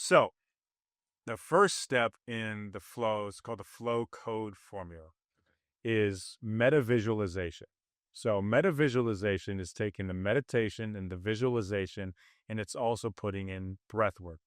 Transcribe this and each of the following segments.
So the first step in the flow is called the flow code formula is metavisualization. So metavisualization is taking the meditation and the visualization, and it's also putting in breath work.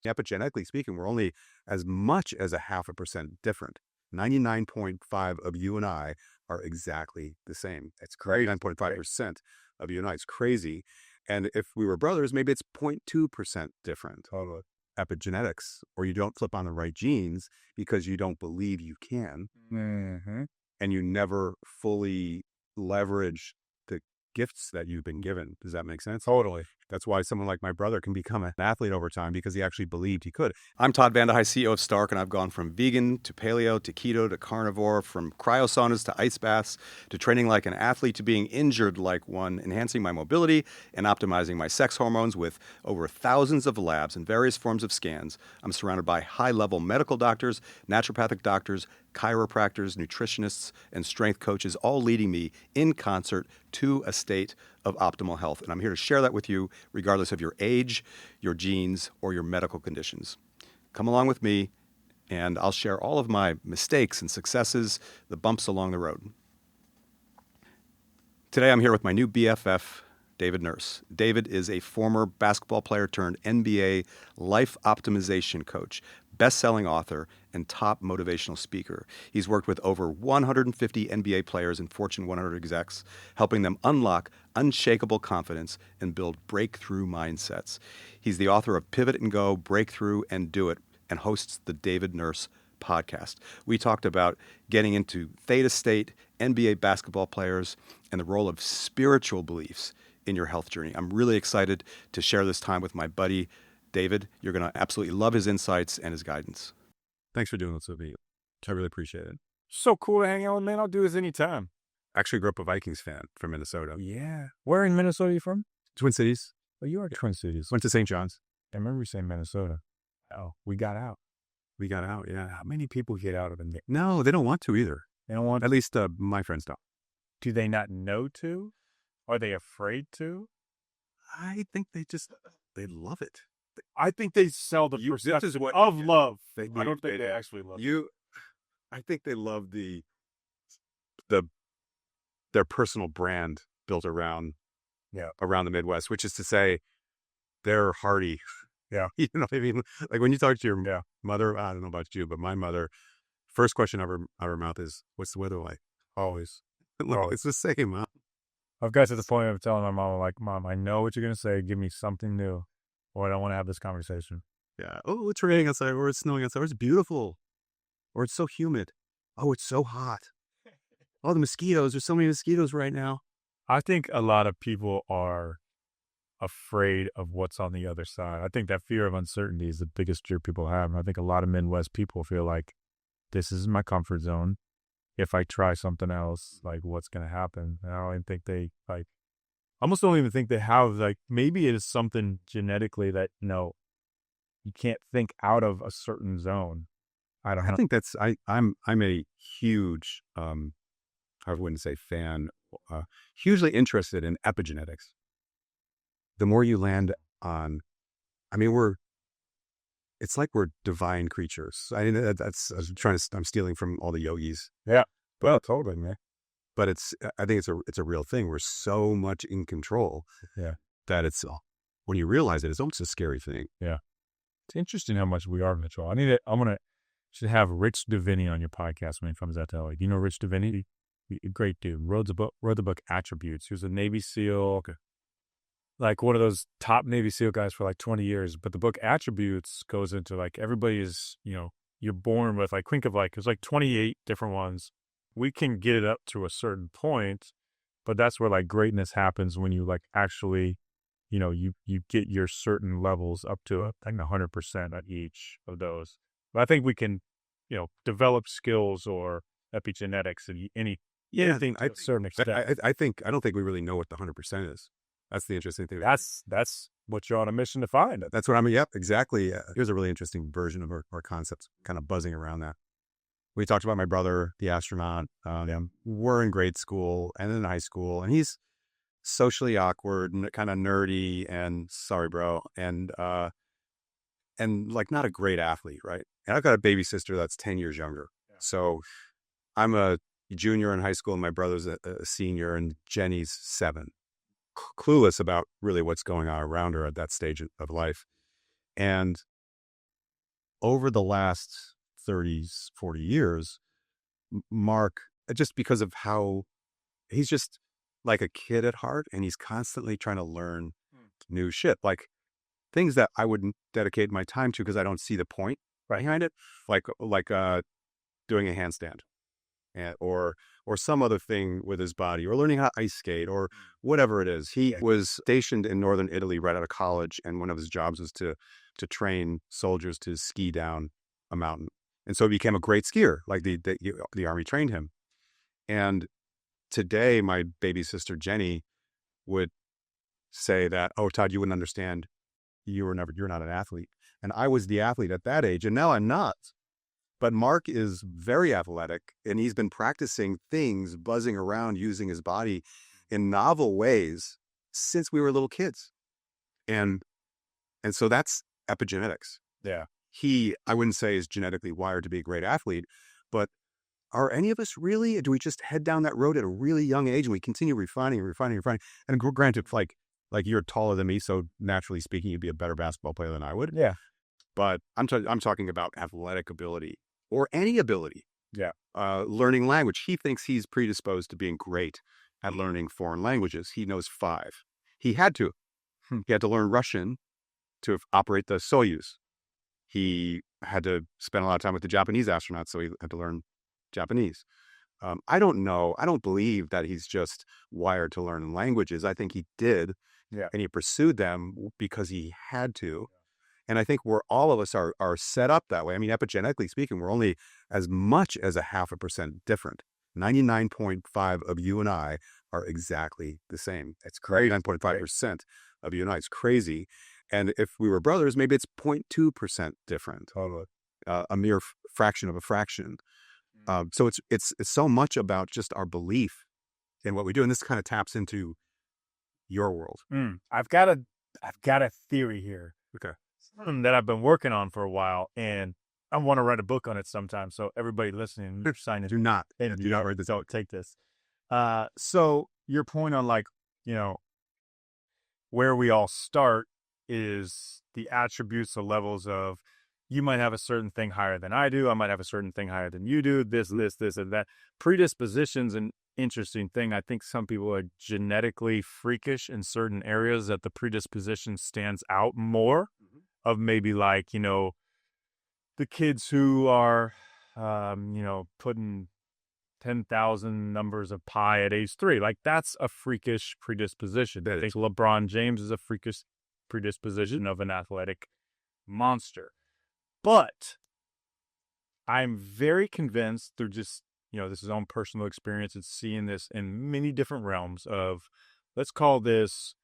Epigenetically speaking, we're only as much as 0.5% different. 99.5 of you and I are exactly the same. It's crazy. 99.5% of you and I. It's crazy. And if we were brothers, maybe it's 0.2% different. Totally. Epigenetics, or you don't flip on the right genes because you don't believe you can. Mm-hmm. And you never fully leverage the gifts that you've been given. Does that make sense? Totally. That's why someone like my brother can become an athlete over time, because he actually believed he could. I'm Todd Vande Hei, CEO of Stark, and I've gone from vegan to paleo to keto to carnivore, from cryosaunas to ice baths, to training like an athlete to being injured like one, enhancing my mobility and optimizing my sex hormones with over thousands of labs and various forms of scans. I'm surrounded by high-level medical doctors, naturopathic doctors, chiropractors, nutritionists, and strength coaches, all leading me in concert to a state of optimal health. And I'm here to share that with you, regardless of your age, your genes, or your medical conditions. Come along with me, and I'll share all of my mistakes and successes, the bumps along the road. Today, I'm here with my new BFF, David Nurse. David is a former basketball player turned NBA life optimization coach, best-selling author, and top motivational speaker. He's worked with over 150 NBA players and Fortune 100 execs, helping them unlock unshakable confidence and build breakthrough mindsets. He's the author of Pivot and Go, Breakthrough and Do It, and hosts the David Nurse podcast. We talked about getting into theta state, NBA basketball players, and the role of spiritual beliefs in your health journey. I'm really excited to share this time with my buddy, David. You're going to absolutely love his insights and his guidance. Thanks for doing this with me. I really appreciate it. So cool to hang out with, man. I'll do this anytime. Actually grew up a Vikings fan from Minnesota. Yeah. Where in Minnesota are you from? Twin Cities. Oh, you are Twin Cities. Went to St. John's. I remember you saying Minnesota. Oh, we got out. We got out, yeah. How many people get out of it? No, they don't want to either. They don't want At least my friends don't. Do they not know to? Are they afraid to? I think they love it. I think they sell the perception of love. I don't think they actually love you. I think they love their personal brand built around the Midwest, which is to say they're hearty. Yeah. You know what I mean? Like when you talk to your mother, I don't know about you, but my mother, first question out of her mouth is, what's the weather like? Always. It's the same, huh? I've got to the point of telling my mom, like, Mom, I know what you're going to say. Give me something new, or I don't want to have this conversation. Yeah. Oh, it's raining outside, or it's snowing outside, or it's beautiful, or it's so humid. Oh, it's so hot. Oh, the mosquitoes. There's so many mosquitoes right now. I think a lot of people are afraid of what's on the other side. I think that fear of uncertainty is the biggest fear people have. And I think a lot of Midwest people feel like this is my comfort zone. If I try something else, like what's going to happen? And I don't even think they almost don't even think they have, like, maybe it is something genetically that, you can't think out of a certain zone. I think that's, I'm a huge, I wouldn't say fan, hugely interested in epigenetics. The more you land on, it's like we're divine creatures. I'm stealing from all the yogis. Yeah. Well, totally, man. But I think it's a real thing. We're so much in control. Yeah. That when you realize it, it's almost a scary thing. Yeah. It's interesting how much we are in control. Should have Rich Divinity on your podcast when he comes out to LA. Do you know Rich Divinity? Great dude. Wrote the book Attributes. He was a Navy SEAL. Okay. Like one of those top Navy SEAL guys for like 20 years. But the book Attributes goes into like everybody is, you're born with like, think of like, there's like 28 different ones. We can get it up to a certain point, but that's where like greatness happens when you like actually, you get your certain levels up to, I think 100% on each of those. But I think we can, develop skills or epigenetics and anything to a certain extent. I don't think we really know what the 100% is. That's the interesting thing. That's what you're on a mission to find. That's what Yep, exactly. Here's a really interesting version of our concepts, kind of buzzing around that. We talked about my brother, the astronaut. We're in grade school and in high school, and he's socially awkward and kind of nerdy and sorry, bro. And and like not a great athlete, right? And I've got a baby sister that's 10 years younger. Yeah. So I'm a junior in high school and my brother's a senior and Jenny's 7. Clueless about really what's going on around her at that stage of life. And over the last 30, 40 years, Mark, just because of how he's just like a kid at heart and he's constantly trying to learn new shit, like things that I wouldn't dedicate my time to because I don't see the point behind it, like doing a handstand or some other thing with his body, or learning how to ice skate, or whatever it is. He was stationed in northern Italy right out of college, and one of his jobs was to train soldiers to ski down a mountain. And so he became a great skier, like the Army trained him. And today, my baby sister Jenny would say that, "Oh, Todd, you wouldn't understand. You're not an athlete." And I was the athlete at that age, and now I'm not. But Mark is very athletic, and he's been practicing things, buzzing around, using his body in novel ways since we were little kids. And so that's epigenetics. Yeah. I wouldn't say is genetically wired to be a great athlete, but are any of us really? Do we just head down that road at a really young age and we continue refining? And granted, like you're taller than me, so naturally speaking, you'd be a better basketball player than I would. Yeah. But I'm talking about athletic ability or any ability. Yeah. Learning language. He thinks he's predisposed to being great at learning foreign languages. He knows 5. He had to. He had to learn Russian to operate the Soyuz. He had to spend a lot of time with the Japanese astronauts, so he had to learn Japanese. I don't know. I don't believe that he's just wired to learn languages. I think he did, and he pursued them because he had to. And I think all of us are set up that way. I mean, epigenetically speaking, we're only as much as 0.5% different. 99.5 of you and I are exactly the same. It's crazy. 99.5% of you and I. It's crazy. And if we were brothers, maybe it's 0.2% different. Totally. A mere fraction of a fraction. So it's so much about just our belief in what we do. And this kind of taps into your world. I've got a theory here. Okay. That I've been working on for a while, and I want to write a book on it sometime. So everybody listening, sign it. Do not write this. Don't take this. So your point on, like, where we all start is the attributes, the levels of, you might have a certain thing higher than I do. I might have a certain thing higher than you do. This, and that. Predisposition's an interesting thing. I think some people are genetically freakish in certain areas that the predisposition stands out more. Of maybe like, the kids who are, putting 10,000 numbers of pi at age 3. Like, that's a freakish predisposition. I think LeBron James is a freakish predisposition of an athletic monster. But I'm very convinced through just, this is his own personal experience and seeing this in many different realms of, let's call this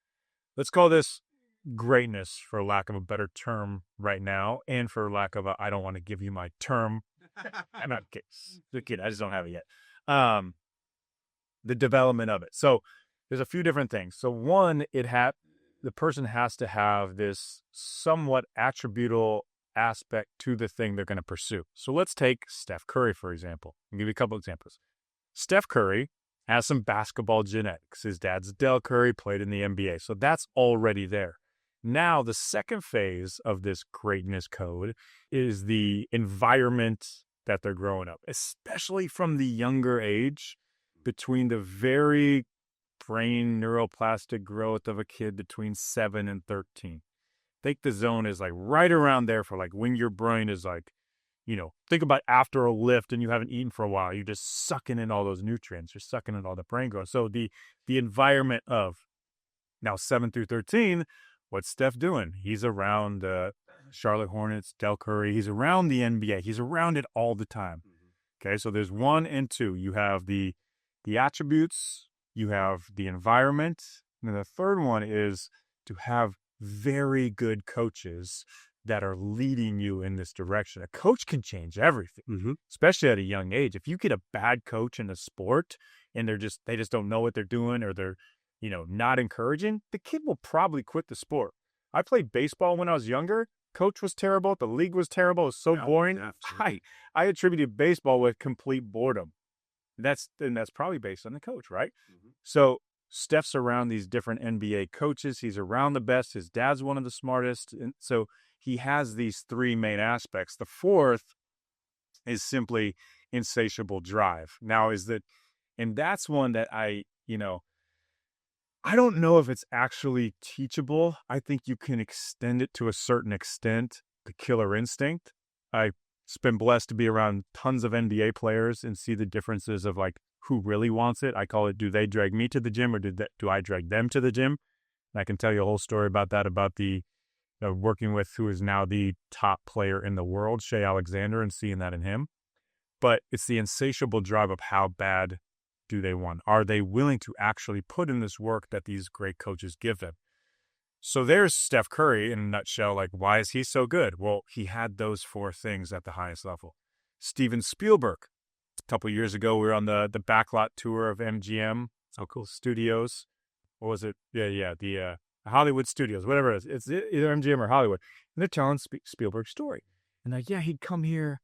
greatness, for lack of a better term right now, and for lack of I don't want to give you my term. I'm not kidding. I just don't have it yet. The development of it. So there's a few different things. So one, the person has to have this somewhat attributable aspect to the thing they're going to pursue. So let's take Steph Curry, for example. I'll give you a couple examples. Steph Curry has some basketball genetics. His dad's Del Curry, played in the NBA. So that's already there. Now, the second phase of this greatness code is the environment that they're growing up, especially from the younger age, between the very brain neuroplastic growth of a kid between 7 and 13. I think the zone is like right around there for like when your brain is like, think about after a lift and you haven't eaten for a while, you're just sucking in all those nutrients, you're sucking in all the brain growth. So the environment of now 7 through 13, what's Steph doing? He's around Charlotte Hornets, Del Curry. He's around the NBA. He's around it all the time. Okay, so there's 1 and 2. You have the attributes, you have the environment, and then the third one is to have very good coaches that are leading you in this direction. A coach can change everything, especially at a young age. If you get a bad coach in a sport and they just don't know what they're doing, or they're not encouraging, the kid will probably quit the sport. I played baseball when I was younger. coach was terrible. The league was terrible. It was so boring. I attributed baseball with complete boredom. That's probably based on the coach, right? Mm-hmm. So Steph's around these different NBA coaches. He's around the best. His dad's one of the smartest. And so he has these three main aspects. The fourth is simply insatiable drive. Now and that's one that I don't know if it's actually teachable. I think you can extend it to a certain extent, the killer instinct. I've been blessed to be around tons of NBA players and see the differences of like who really wants it. I call it, do they drag me to the gym or do I drag them to the gym? And I can tell you a whole story about that, about the working with who is now the top player in the world, Shea Alexander, and seeing that in him. But it's the insatiable drive of how bad do they want? Are they willing to actually put in this work that these great coaches give them? So there's Steph Curry in a nutshell. Like, why is he so good? Well, he had those four things at the highest level. Steven Spielberg. A couple of years ago, we were on the backlot tour of MGM. Oh, cool. Studios. What was it? Yeah. The Hollywood Studios, whatever it is. It's either MGM or Hollywood. And they're telling Spielberg's story. And like, yeah, he'd come here.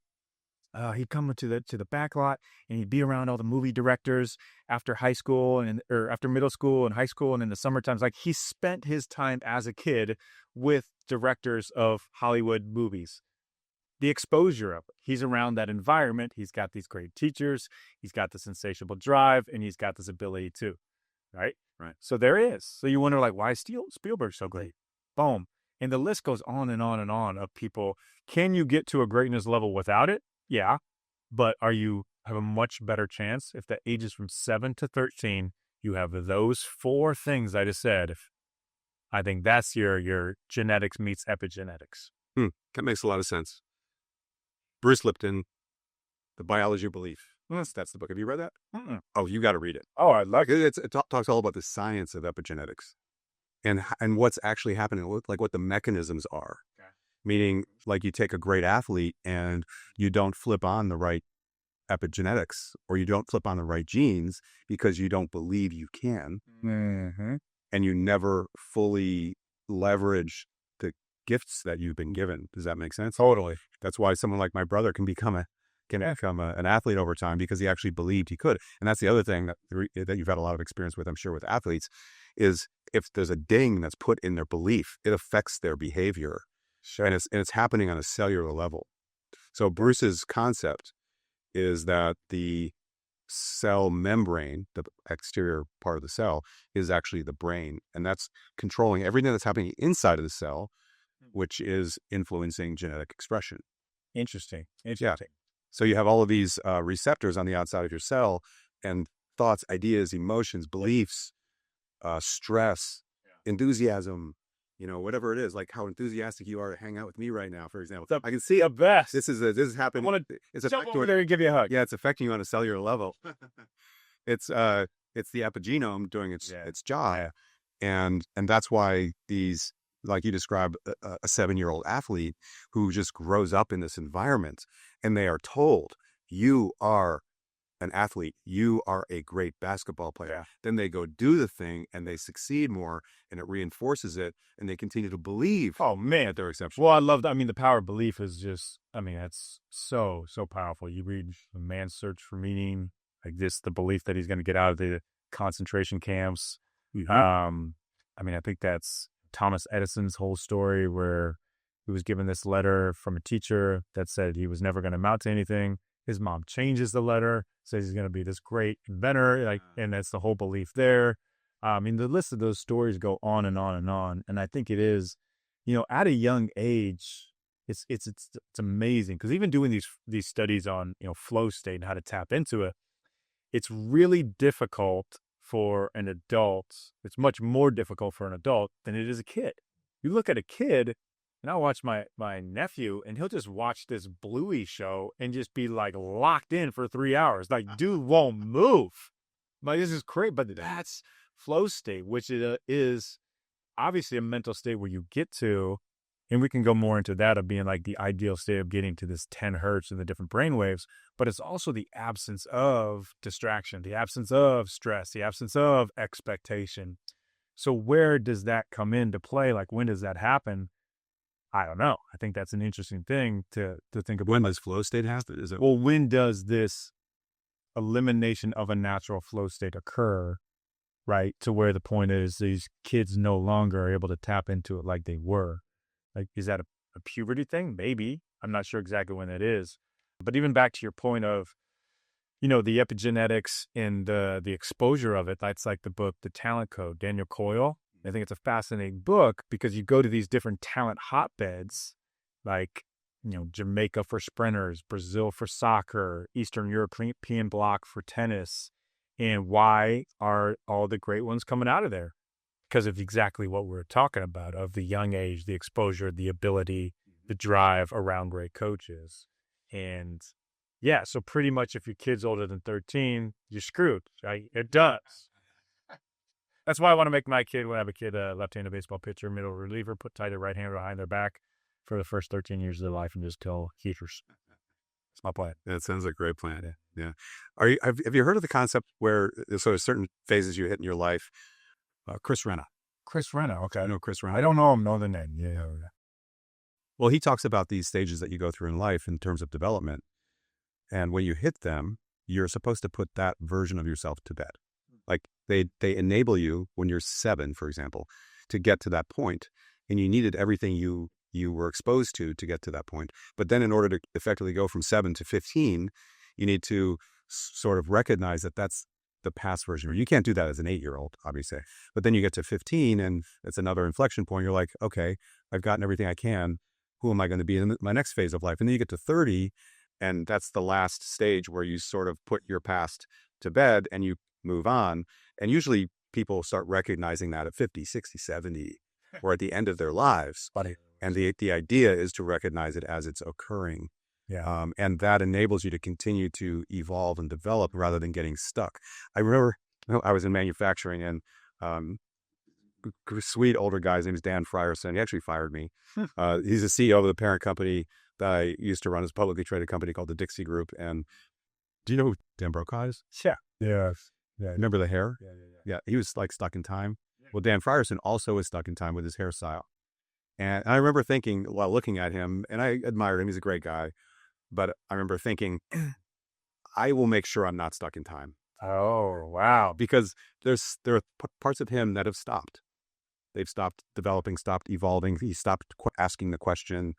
He'd come to the back lot and he'd be around all the movie directors after high school or after middle school and high school and in the summer times. Like, he spent his time as a kid with directors of Hollywood movies. The exposure of it. He's around that environment. He's got these great teachers. He's got this insatiable drive, and he's got this ability too. Right. So there is. So you wonder, like, why is Spielberg so great? Boom. And the list goes on and on and on of people. Can you get to a greatness level without it? Yeah, but you have a much better chance if the ages from 7 to 13, you have those four things I just said. I think that's your genetics meets epigenetics. That makes a lot of sense. Bruce Lipton, The Biology of Belief. That's the book. Have you read that? Mm-mm. Oh, you got to read it. Oh, I'd like it. It talks all about the science of epigenetics and what's actually happening, like what the mechanisms are. Okay. Meaning, like, you take a great athlete and you don't flip on the right epigenetics or you don't flip on the right genes because you don't believe you can. Mm-hmm. And you never fully leverage the gifts that you've been given. Does that make sense? Totally. That's why someone like my brother can become an athlete over time, because he actually believed he could. And that's the other thing that you've had a lot of experience with, I'm sure, with athletes, is if there's a ding that's put in their belief, it affects their behavior. Sure. And it's happening on a cellular level. So Bruce's concept is that the cell membrane, the exterior part of the cell, is actually the brain. And that's controlling everything that's happening inside of the cell, which is influencing genetic expression. Interesting. Yeah. So you have all of these receptors on the outside of your cell, and thoughts, ideas, emotions, beliefs, stress, enthusiasm, whatever it is, like how enthusiastic you are to hang out with me right now, for example. I can see the best. This is happening. I want to jump over there and give you a hug. Yeah, it's affecting you on a cellular level. It's the epigenome doing its job, and that's why these, like you described, a 7-year-old athlete who just grows up in this environment, and they are told, you are an athlete, you are a great basketball player. Yeah. Then they go do the thing and they succeed more, and it reinforces it, and they continue to believe. Oh man, that they're exceptional. Well, I love that. I mean, the power of belief is just, that's so powerful. You read A Man's Search for Meaning, like this, the belief that he's going to get out of the concentration camps. Mm-hmm. I think that's Thomas Edison's whole story, where he was given this letter from a teacher that said he was never going to amount to anything. His mom changes the letter, says he's going to be this great inventor, and that's the whole belief there. The list of those stories go on and on and on. And I think it is, at a young age, it's amazing, because even doing these studies on, flow state and how to tap into it, it's really difficult for an adult. It's much more difficult for an adult than it is a kid. You look at a kid, and I watch my nephew, and he'll just watch this Bluey show and just be like locked in for 3 hours. Like, dude won't move. Like, this is crazy. But that's flow state, which is obviously a mental state where you get to, and we can go more into that of being like the ideal state of getting to this 10 hertz and the different brain waves. But it's also the absence of distraction, the absence of stress, the absence of expectation. So where does that come into play? Like, when does that happen? I don't know. I think that's an interesting thing to think about. When does flow state happen? Is it? Well, when does this elimination of a natural flow state occur, right? To where the point is these kids no longer are able to tap into it like they were. Like, is that a puberty thing? Maybe. I'm not sure exactly when that is. But even back to your point of, the epigenetics and the exposure of it, that's like the book, The Talent Code, Daniel Coyle. I think it's a fascinating book because you go to these different talent hotbeds, like, Jamaica for sprinters, Brazil for soccer, Eastern European bloc for tennis. And why are all the great ones coming out of there? Because of exactly what we're talking about, of the young age, the exposure, the ability, the drive around great coaches. And yeah, so pretty much if your kid's older than 13, you're screwed, right? It does. That's why I want to make my kid, when I have a kid, a left-handed baseball pitcher, middle reliever, put tighter right hand behind their back for the first 13 years of their life and just kill heaters. That's my plan. That sounds like a great plan. Yeah. Have you heard of the concept where, so there's certain phases you hit in your life? Chris Renna. Chris Renna, okay. I know Chris Renna. I don't know him, know the name. Yeah. Well, he talks about these stages that you go through in life in terms of development. And when you hit them, you're supposed to put that version of yourself to bed. Like they enable you when you're 7, for example, to get to that point, and you needed everything you were exposed to get to that point. But then in order to effectively go from 7 to 15, you need to sort of recognize that that's the past version. You can't do that as an 8-year-old, obviously. But then you get to 15 and it's another inflection point. You're like, okay, I've gotten everything I can. Who am I going to be in my next phase of life? And then you get to 30, and that's the last stage where you sort of put your past to bed and you move on. And usually people start recognizing that at 50, 60, 70, or at the end of their lives. Funny. And the idea is to recognize it as it's occurring. Yeah. And that enables you to continue to evolve and develop rather than getting stuck. I remember I was in manufacturing, and sweet older guy, his name is Dan Frierson. He actually fired me. He's the CEO of the parent company that I used to run, as a publicly traded company called the Dixie Group. And do you know who Dan Brokaw is? Yeah. Yeah. Remember the hair? Yeah. He was like stuck in time. Well, Dan Frierson also was stuck in time with his hairstyle. And I remember thinking, while looking at him, and I admired him, he's a great guy, but I remember thinking, I will make sure I'm not stuck in time. Oh, wow. Because there are parts of him that have stopped. They've stopped developing, stopped evolving. He stopped asking the question,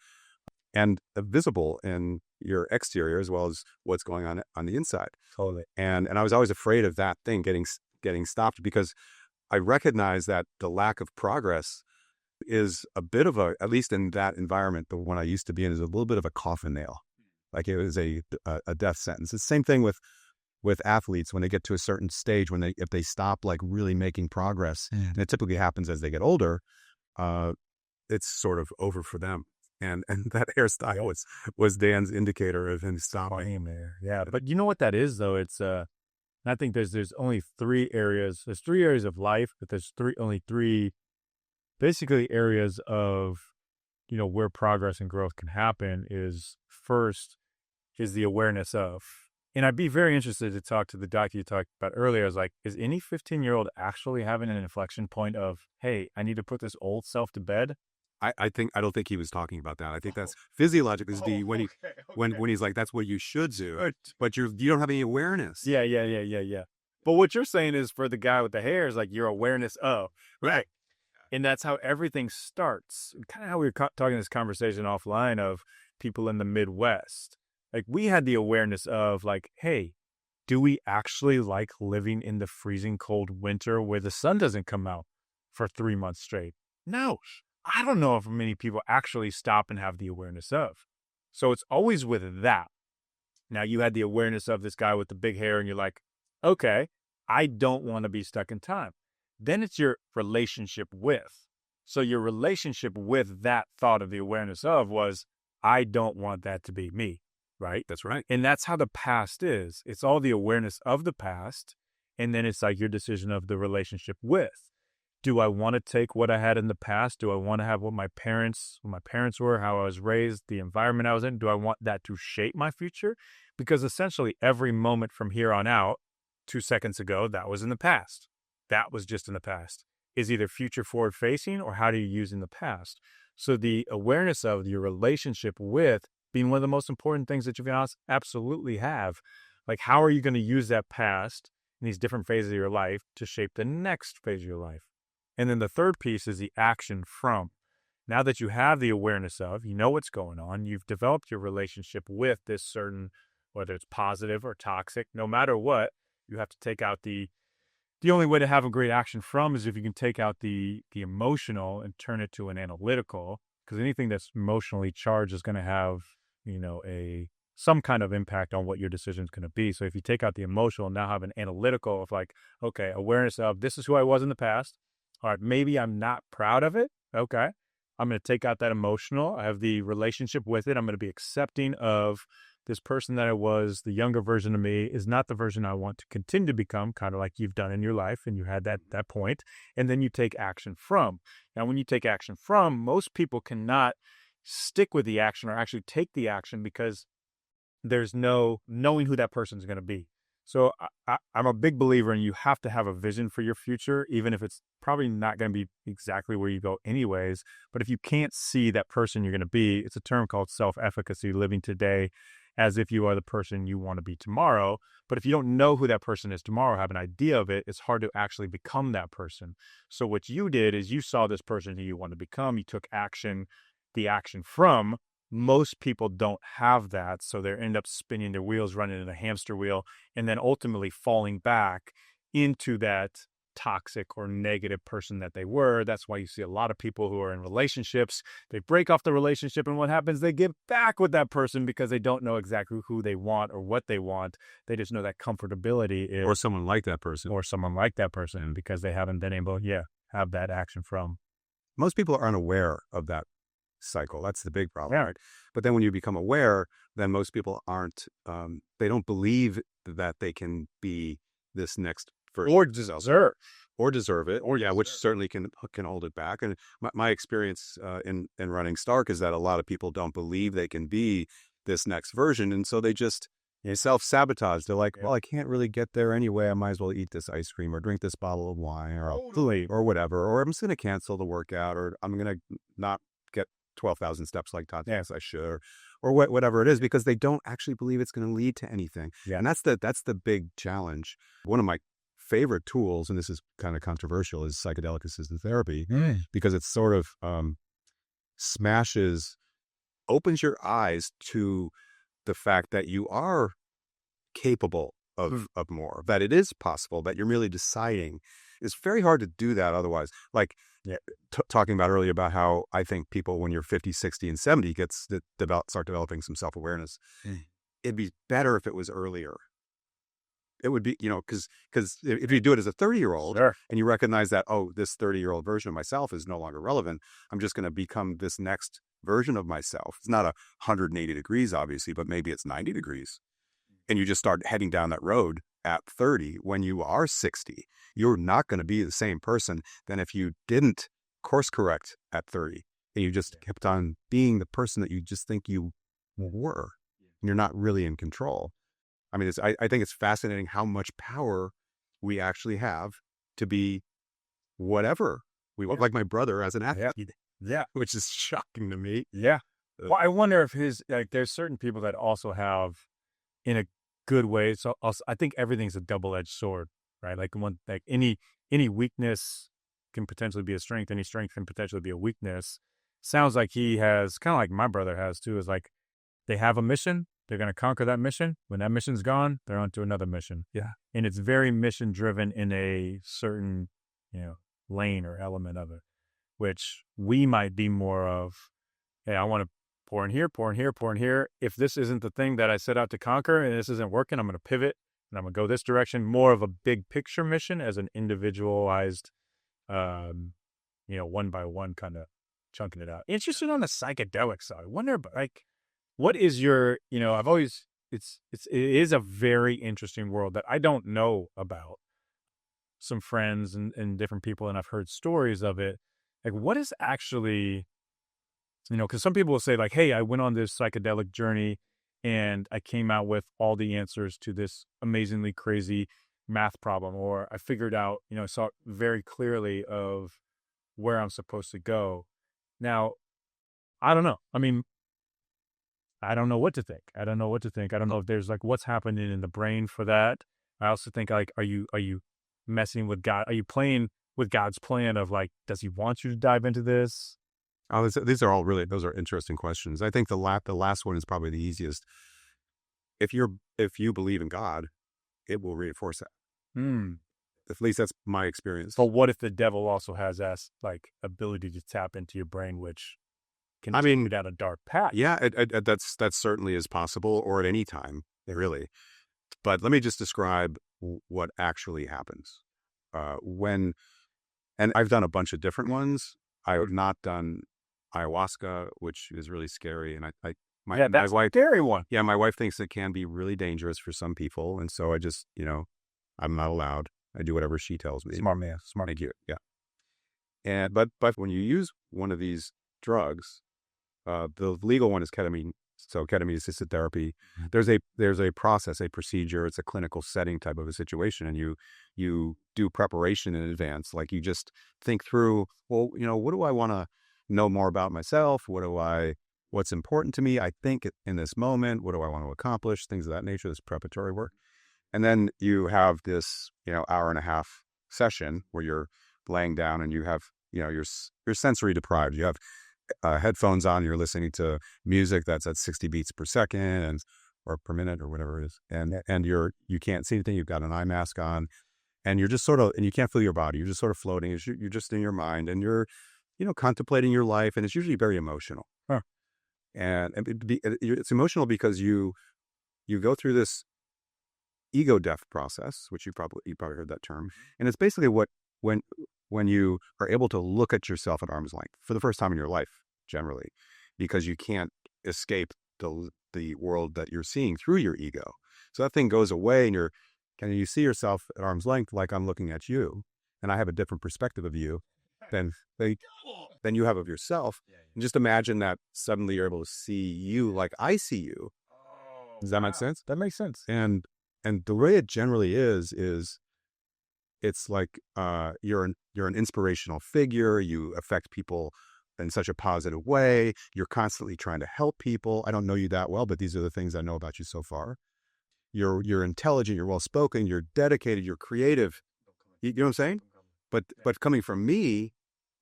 and visible in your exterior as well as what's going on the inside. Totally. And I was always afraid of that thing getting stopped, because I recognize that the lack of progress is a bit of at least in that environment, the one I used to be in, is a little bit of a coffin nail. Like it was a death sentence. It's the same thing with athletes when they get to a certain stage, if they stop like really making progress, and it typically happens as they get older, it's sort of over for them. And that hairstyle was Dan's indicator of him stopping. Yeah. But you know what that is, though? It's I think there's only 3 areas. There's 3 areas of life, but there's only three basically areas of, where progress and growth can happen. First is the awareness of. And I'd be very interested to talk to the doctor you talked about earlier. I was like, is any 15-year-old actually having an inflection point of, hey, I need to put this old self to bed? I don't think he was talking about that. I think that's physiologically when he's like, that's what you should do, but you don't have any awareness. Yeah. But what you're saying is, for the guy with the hair, is like your awareness of, right? And that's how everything starts. Kind of how we were talking this conversation offline of people in the Midwest. Like, we had the awareness of like, hey, do we actually like living in the freezing cold winter where the sun doesn't come out for 3 months straight? No. I don't know if many people actually stop and have the awareness of. So it's always with that. Now, you had the awareness of this guy with the big hair, and you're like, okay, I don't want to be stuck in time. Then it's your relationship with. So your relationship with that thought of the awareness of was, I don't want that to be me, right? That's right. And that's how the past is. It's all the awareness of the past. And then it's like your decision of the relationship with. Do I want to take what I had in the past? Do I want to have what my parents were, how I was raised, the environment I was in? Do I want that to shape my future? Because essentially every moment from here on out, 2 seconds ago, that was in the past. That was just in the past. Is either future forward facing, or how do you use in the past? So the awareness of your relationship with being one of the most important things that you can absolutely have. Like, how are you going to use that past in these different phases of your life to shape the next phase of your life? And then the third piece is the action from. Now that you have the awareness of, you know what's going on, you've developed your relationship with this certain, whether it's positive or toxic, no matter what, you have to take out the only way to have a great action from is if you can take out the emotional and turn it to an analytical, because anything that's emotionally charged is going to have, some kind of impact on what your decision is going to be. So if you take out the emotional, now have an analytical of like, okay, awareness of this is who I was in the past. All right, maybe I'm not proud of it. Okay. I'm going to take out that emotional. I have the relationship with it. I'm going to be accepting of this person that I was, the younger version of me is not the version I want to continue to become, kind of like you've done in your life and you had that point. And then you take action from. Now, when you take action from, most people cannot stick with the action or actually take the action because there's no knowing who that person is going to be. So I'm a big believer in you have to have a vision for your future, even if it's probably not going to be exactly where you go anyways. But if you can't see that person you're going to be, it's a term called self-efficacy, living today as if you are the person you want to be tomorrow. But if you don't know who that person is tomorrow, have an idea of it, it's hard to actually become that person. So what you did is you saw this person who you want to become, you took action, the action from. Most people don't have that, so they end up spinning their wheels, running in a hamster wheel, and then ultimately falling back into that toxic or negative person that they were. That's why you see a lot of people who are in relationships, they break off the relationship, and what happens? They get back with that person because they don't know exactly who they want or what they want. They just know that comfortability is... Or someone like that person. Or someone like that person because they haven't been able, have that action from. Most people are unaware of that cycle. That's the big problem, Yeah. right? But then when you become aware, then most people aren't, they don't believe that they can be this next version. Or deserve. Or deserve it. Or, which certainly can hold it back. And my experience in running Stark is that a lot of people don't believe they can be this next version. And so they just self-sabotage. They're like, well, I can't really get there anyway. I might as well eat this ice cream or drink this bottle of wine or whatever. Or I'm just going to cancel the workout, or I'm going to not get 12,000 steps like Todd thinks I should, or whatever it is, because they don't actually believe it's going to lead to anything. Yeah. And that's the big challenge. One of my favorite tools, and this is kind of controversial, is psychedelic assisted therapy, because it sort of opens your eyes to the fact that you are capable of more, that it is possible, that you're merely deciding. It's very hard to do that otherwise. Like, talking about earlier about how I think people when you're 50, 60, and 70 start developing some self-awareness. It'd be better if it was earlier. It would be, because if you do it as a 30-year-old and you recognize that, this 30-year-old version of myself is no longer relevant, I'm just going to become this next version of myself. It's not 180 degrees, obviously, but maybe it's 90 degrees. And you just start heading down that road at 30. When you are 60, you're not going to be the same person than if you didn't course correct at 30 and you just kept on being the person that you just think you were. And you're not really in control. I mean, I think it's fascinating how much power we actually have to be whatever we want. Like my brother as an athlete. Yeah. Which is shocking to me. Yeah. Well, I wonder if there's certain people that also have, in a good way. So also, I think everything's a double-edged sword, right? Like any weakness can potentially be a strength. Any strength can potentially be a weakness. Sounds like he has, kind of like my brother has too, is like they have a mission. They're going to conquer that mission. When that mission's gone, they're on to another mission. Yeah. And it's very mission driven in a certain, lane or element of it, which we might be more of, hey, I want to pour in here, pour in here, pour in here. If this isn't the thing that I set out to conquer and this isn't working, I'm going to pivot and I'm going to go this direction. More of a big picture mission as an individualized, one by one kind of chunking it out. Interested on the psychedelic side. I wonder, what is your, I've always, it is a very interesting world that I don't know about. Some friends and different people, and I've heard stories of it. Like, what is actually, because some people will say like, hey, I went on this psychedelic journey and I came out with all the answers to this amazingly crazy math problem, or I figured out, I saw very clearly of where I'm supposed to go. Now, I don't know. I mean, I don't know what to think. I don't know what to think. I don't know if there's like what's happening in the brain for that. I also think like, are you messing with God? Are you playing with God's plan of like, does he want you to dive into this? Oh, these are all really, those are interesting questions. I think the last one is probably the easiest. If you believe in God, it will reinforce that. Hmm. At least that's my experience. But what if the devil also has that like ability to tap into your brain, which can I take mean, you down a dark path? yeah, that certainly is possible, or at any time, really. But let me just describe what actually happens when. And I've done a bunch of different ones. I have not done ayahuasca, which is really scary. And my That's wife, a scary one. yeah, my wife thinks it can be really dangerous for some people. And so I just, I'm not allowed. I do whatever she tells me. Smart man. Smart. Thank you. Yeah. And, but when you use one of these drugs, the legal one is ketamine. So ketamine assisted therapy. There's a process, a procedure. It's a clinical setting type of a situation, and you do preparation in advance. Like you just think through, well, what do I want to know more about myself? What's important to me? I think in this moment, what do I want to accomplish? Things of that nature. This preparatory work, and then you have this hour and a half session where you're laying down and you have you're sensory deprived. You have headphones on, you're listening to music that's at 60 beats per second or per minute or whatever it is. And you can't see anything. You've got an eye mask on and you're just sort of, and you can't feel your body. You're just sort of floating. You're just in your mind and you're, contemplating your life. And it's usually very emotional. Huh. And it's emotional because you go through this ego death process, which you probably heard that term. And it's basically when you are able to look at yourself at arm's length for the first time in your life, generally, because you can't escape the world that you're seeing through your ego. So that thing goes away and you see yourself at arm's length, like I'm looking at you and I have a different perspective of you than you have of yourself. And just imagine that suddenly you're able to see you like I see you. Does that make sense? That makes sense. And the way it generally is it's like you're an inspirational figure. You affect people in such a positive way. You're constantly trying to help people. I don't know you that well, but these are the things I know about you so far. You're intelligent. You're well spoken. You're dedicated. You're creative. You know what I'm saying? But coming from me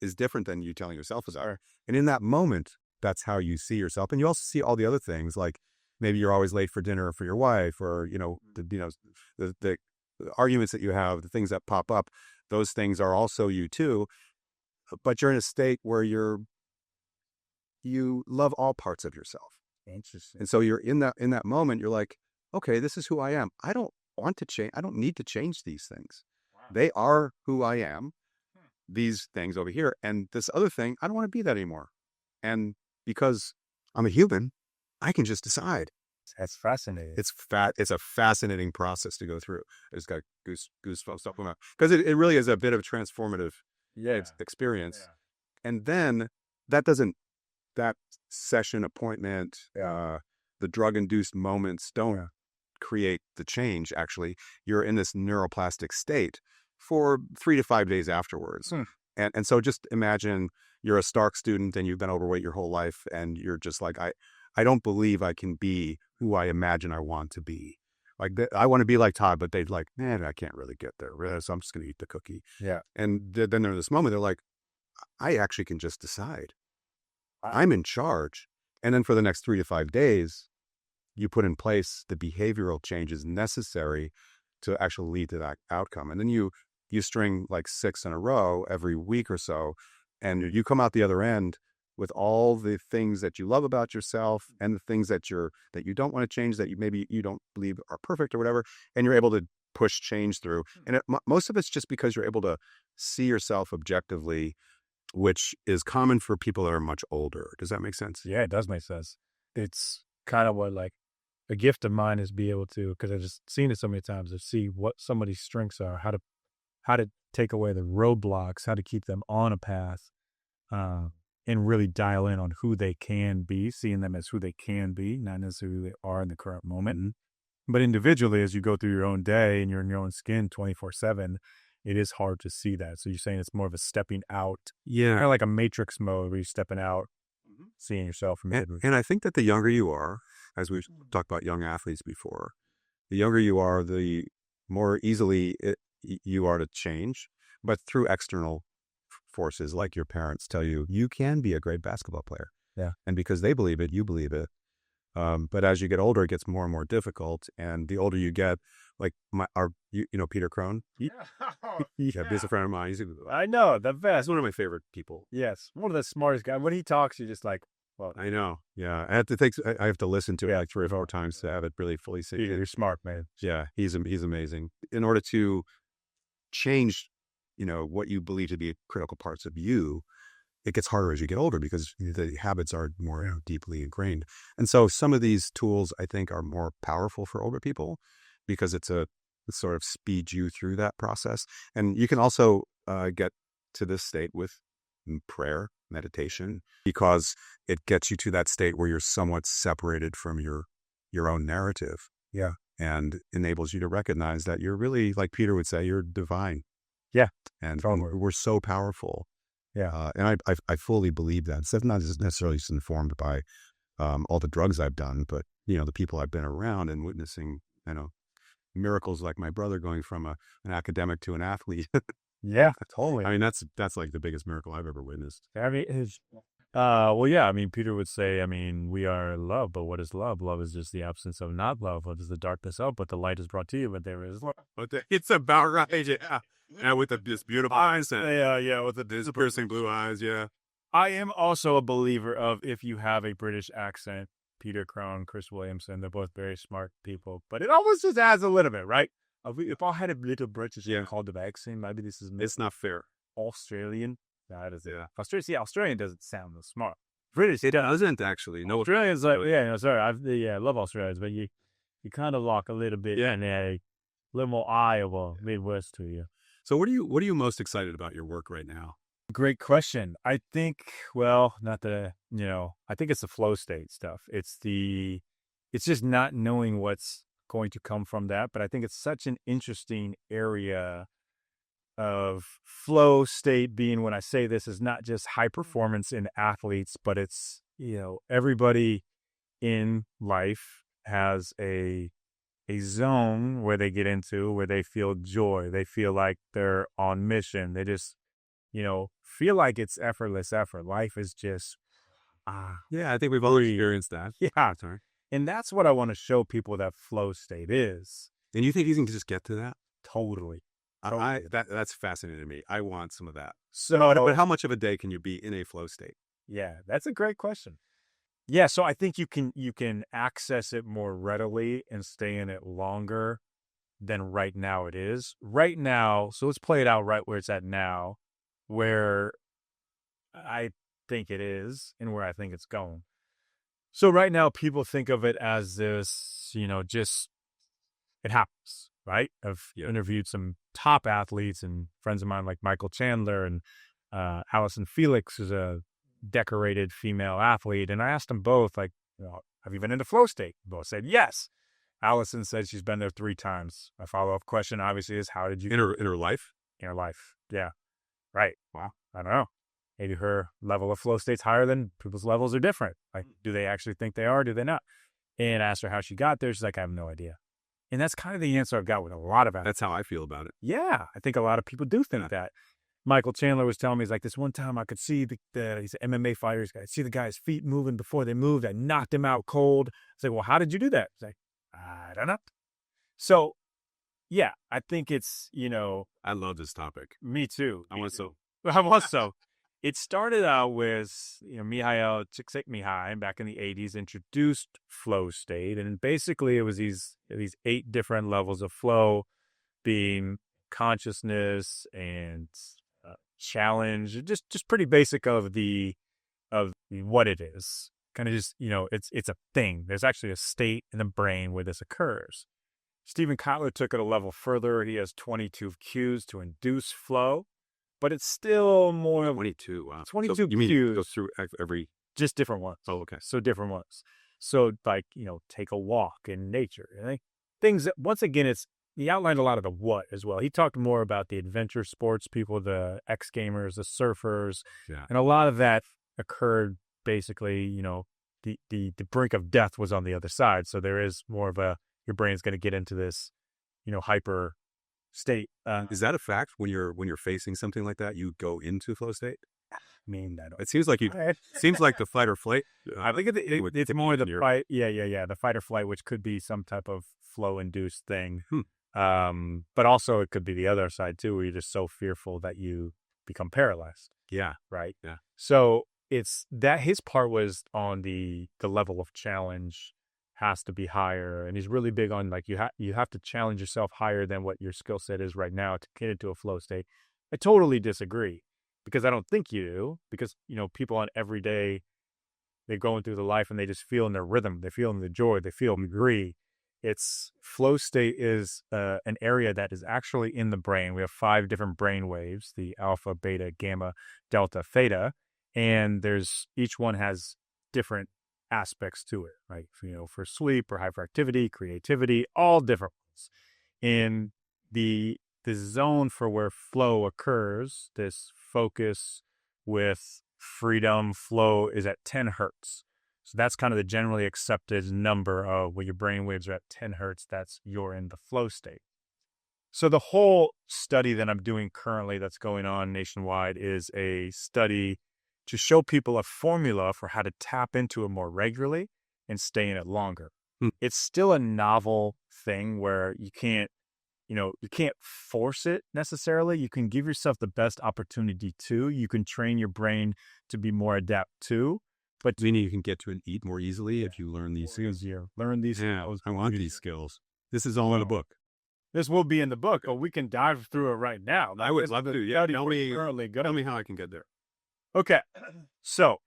is different than you telling yourself as are. And in that moment, that's how you see yourself. And you also see all the other things, like maybe you're always late for dinner for your wife, or the arguments that you have, the things that pop up, those things are also you too, but you're in a state where you love all parts of yourself. Interesting. And so you're in that moment, you're like, okay, this is who I am. I don't want to change. I don't need to change these things. Wow. They are who I am. These things over here. And this other thing, I don't want to be that anymore. And because I'm a human, I can just decide. That's fascinating. It's a fascinating process to go through. I just got goosebumps up because it really is a bit of a transformative experience. Yeah. And then that session appointment, the drug-induced moments don't create the change. Actually, you're in this neuroplastic state for 3 to 5 days afterwards. And so just imagine you're a Stark student and you've been overweight your whole life and you're just like, I don't believe I can be who I imagine I want to be. Like I want to be like Todd, but they'd like, man, I can't really get there. So I'm just going to eat the cookie. Yeah. And then they're in this moment, they're like, I actually can just decide. I'm in charge. And then for the next 3 to 5 days, you put in place the behavioral changes necessary to actually lead to that outcome. And then you string like 6 in a row every week or so, and you come out the other end with all the things that you love about yourself and the things that you don't want to change, that maybe you don't believe are perfect or whatever, and you're able to push change through. And most of it's just because you're able to see yourself objectively, which is common for people that are much older. Does that make sense? Yeah, it does make sense. It's kind of what like a gift of mine is be able to, because I've just seen it so many times, to see what somebody's strengths are, how to take away the roadblocks, how to keep them on a path, and really dial in on who they can be, seeing them as who they can be, not necessarily who they are in the current moment. Mm-hmm. But individually, as you go through your own day and you're in your own skin 24/7, it is hard to see that. So you're saying it's more of a stepping out, kind of like a matrix mode where you're stepping out seeing yourself from And I think that the younger you are, as we've talked about young athletes before, the younger you are, the more easily you are to change, but through external forces like your parents tell you, you can be a great basketball player. Yeah. And because they believe it, you believe it. But as you get older, it gets more and more difficult. And the older you get, like Peter Crone? Yeah, he's a friend of mine. I know, the best. He's one of my favorite people. Yes, one of the smartest guys. When he talks, you're just like, well. I know. Yeah. I have to listen to it like 3 or 4 times to have it really fully sink in. You're smart, man. Yeah, he's amazing. In order to change, what you believe to be critical parts of you, it gets harder as you get older because the habits are more deeply ingrained. And so some of these tools, I think, are more powerful for older people because it sort of speeds you through that process. And you can also get to this state with prayer, meditation, because it gets you to that state where you're somewhat separated from your own narrative. Yeah. And enables you to recognize that you're really, like Peter would say, you're divine. Yeah. And we're so powerful. Yeah. And I fully believe that. It's not necessarily just informed by all the drugs I've done, but, the people I've been around and witnessing, miracles like my brother going from an academic to an athlete. Yeah, totally. I mean, that's like the biggest miracle I've ever witnessed. I mean, well, yeah, I mean, Peter would say, we are love, but what is love? Love is just the absence of not love. What is the darkness of? But the light is brought to you, but there is love. It's about right, yeah. And with this beautiful eyes. With this piercing blue eyes, yeah. I am also a believer of if you have a British accent, Peter Crone, Chris Williamson, they're both very smart people, but it almost just adds a little bit, right? If I had a little British called the accent, maybe this is... It's not fair. Australian. That is it. Australian doesn't sound as smart. British. It doesn't actually. No. Australians I love Australians, but you kind of lock a little bit in a little more Iowa, Midwest to you. So what are you most excited about your work right now? Great question. I think, I think it's the flow state stuff. It's just not knowing what's going to come from that. But I think it's such an interesting area of flow state being, when I say this, is not just high performance in athletes, but it's, everybody in life has a zone where they get into where they feel joy. They feel like they're on mission. They just, feel like it's effortless effort. Life is just, yeah, I think we've all experienced that. Yeah. Sorry. And that's what I want to show people that flow state is. And you think you can just get to that? Totally. That's fascinating to me. I want some of that. So, but how much of a day can you be in a flow state? Yeah, that's a great question. Yeah, so I think you can access it more readily and stay in it longer than right now it is. Right now, so let's play it out right where it's at now, where I think it is and where I think it's going. So right now, people think of it as this, just, it happens, right? I've interviewed some top athletes and friends of mine like Michael Chandler and Allison Felix is a decorated female athlete. And I asked them both, like, have you been in the flow state? Both said yes. Allison said she's been there 3 times. My follow-up question obviously is, how did you... In her life? In her life, yeah. Right. Wow. I don't know. Maybe her level of flow state's higher than people's levels are different. Like, do they actually think they are? Do they not? And I asked her how she got there. She's like, I have no idea. And that's kind of the answer I've got with a lot of athletes. That's how I feel about it. Yeah. I think a lot of people do think that. Michael Chandler was telling me, he's like, this one time I could see he's an MMA fighter. He's I see the guy's feet moving before they moved. I knocked him out cold. I was like, well, how did you do that? He's like, I don't know. So, yeah, I think it's, I love this topic. Me too. I want to. It started out with, Mihail Csikszentmihalyi back in the 80s introduced flow state. And basically it was these 8 different levels of flow, being consciousness and challenge, just pretty basic of what it is. Kind of just, it's a thing. There's actually a state in the brain where this occurs. Stephen Kotler took it a level further. He has 22 cues to induce flow. But it's still more of 22. Wow. 22 so you mean cues. It goes through every... Just different ones. Oh, okay. So different ones. So like, take a walk in nature. Things that, once again, he outlined a lot of the what as well. He talked more about the adventure sports people, the X gamers, the surfers. Yeah. And a lot of that occurred basically, the brink of death was on the other side. So there is more of your brain's going to get into this, hyper state. Is that a fact when you're facing something like that, you go into flow state? I mean, I don't. It seems like seems like the fight or flight. I think it's more the fight. Yeah. The fight or flight, which could be some type of flow induced thing. But also it could be the other side too, where you're just so fearful that you become paralyzed. Yeah. Right. Yeah. So it's that his part was on the level of challenge has to be higher, and he's really big on like you have to challenge yourself higher than what your skill set is right now to get into a flow state. I totally disagree, because I don't think you do, because people on every day, they're going through the life and they just feel in their rhythm, they feel in the joy, they feel agree. It's flow state is an area that is actually in the brain. We have 5 different brain waves: the alpha, beta, gamma, delta, theta, and each one has different aspects to it, right? For sleep or hyperactivity, creativity, all different ones. In the zone for where flow occurs, this focus with freedom flow is at 10 hertz. So that's kind of the generally accepted number of when your brain waves are at 10 hertz, you're in the flow state. So the whole study that I'm doing currently that's going on nationwide is a study to show people a formula for how to tap into it more regularly and stay in it longer. It's still a novel thing where you can't force it necessarily. You can give yourself the best opportunity to. You can train your brain to be more adept to. But meaning you can get to and eat more easily if you learn these skills. Learn these skills. I want these skills. This is all in the book. This will be in the book, but we can dive through it right now. I would love to. Yeah, tell me how I can get there. Okay, so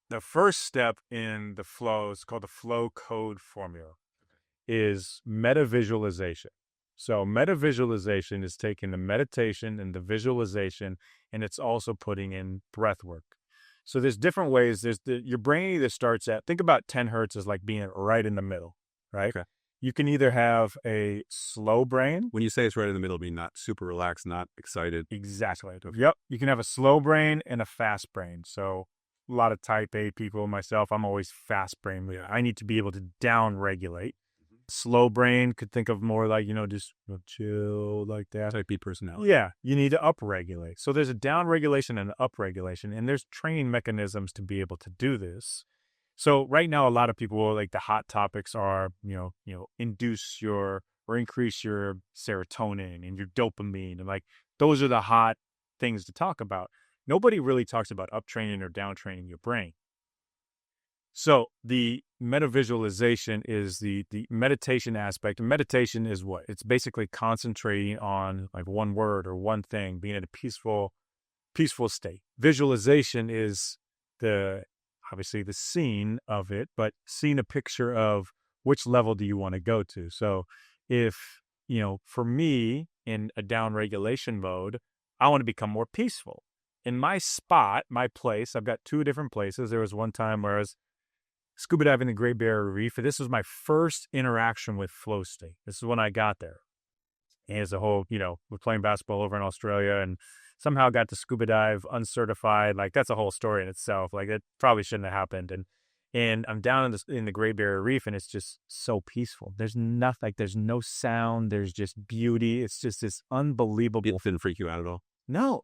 the first step in the flow is called the flow code formula, is metavisualization. So metavisualization is taking the meditation and the visualization, and it's also putting in breath work. So there's different ways. Your brain either starts at, think about 10 hertz as like being right in the middle, right? Okay. You can either have a slow brain. When you say it's right in the middle, mean not super relaxed, not excited. Exactly. Okay. Yep. You can have a slow brain and a fast brain. So a lot of type A people, myself, I'm always fast brain. I need to be able to down regulate. Slow brain could think of more like, just chill like that. Type B personality. Yeah. You need to up regulate. So there's a down regulation and an up regulation, and there's training mechanisms to be able to do this. So right now, a lot of people, like the hot topics are, increase your serotonin and your dopamine. And like, those are the hot things to talk about. Nobody really talks about up training or down training your brain. So the metavisualization is the meditation aspect. And meditation is what? It's basically concentrating on like one word or one thing, being in a peaceful state. Visualization is obviously the scene of it, but seeing a picture of which level do you want to go to. So if, for me in a down regulation mode, I want to become more peaceful. In my spot, my place, I've got 2 different places. There was one time where I was scuba diving the Great Barrier Reef, and this was my first interaction with flow state. This is when I got there. And as a whole, we're playing basketball over in Australia, and somehow got to scuba dive uncertified. Like, that's a whole story in itself. Like, it probably shouldn't have happened. And I'm down in the Great Barrier Reef, and it's just so peaceful. There's nothing, like, there's no sound. There's just beauty. It's just this unbelievable. It didn't freak you out at all? No,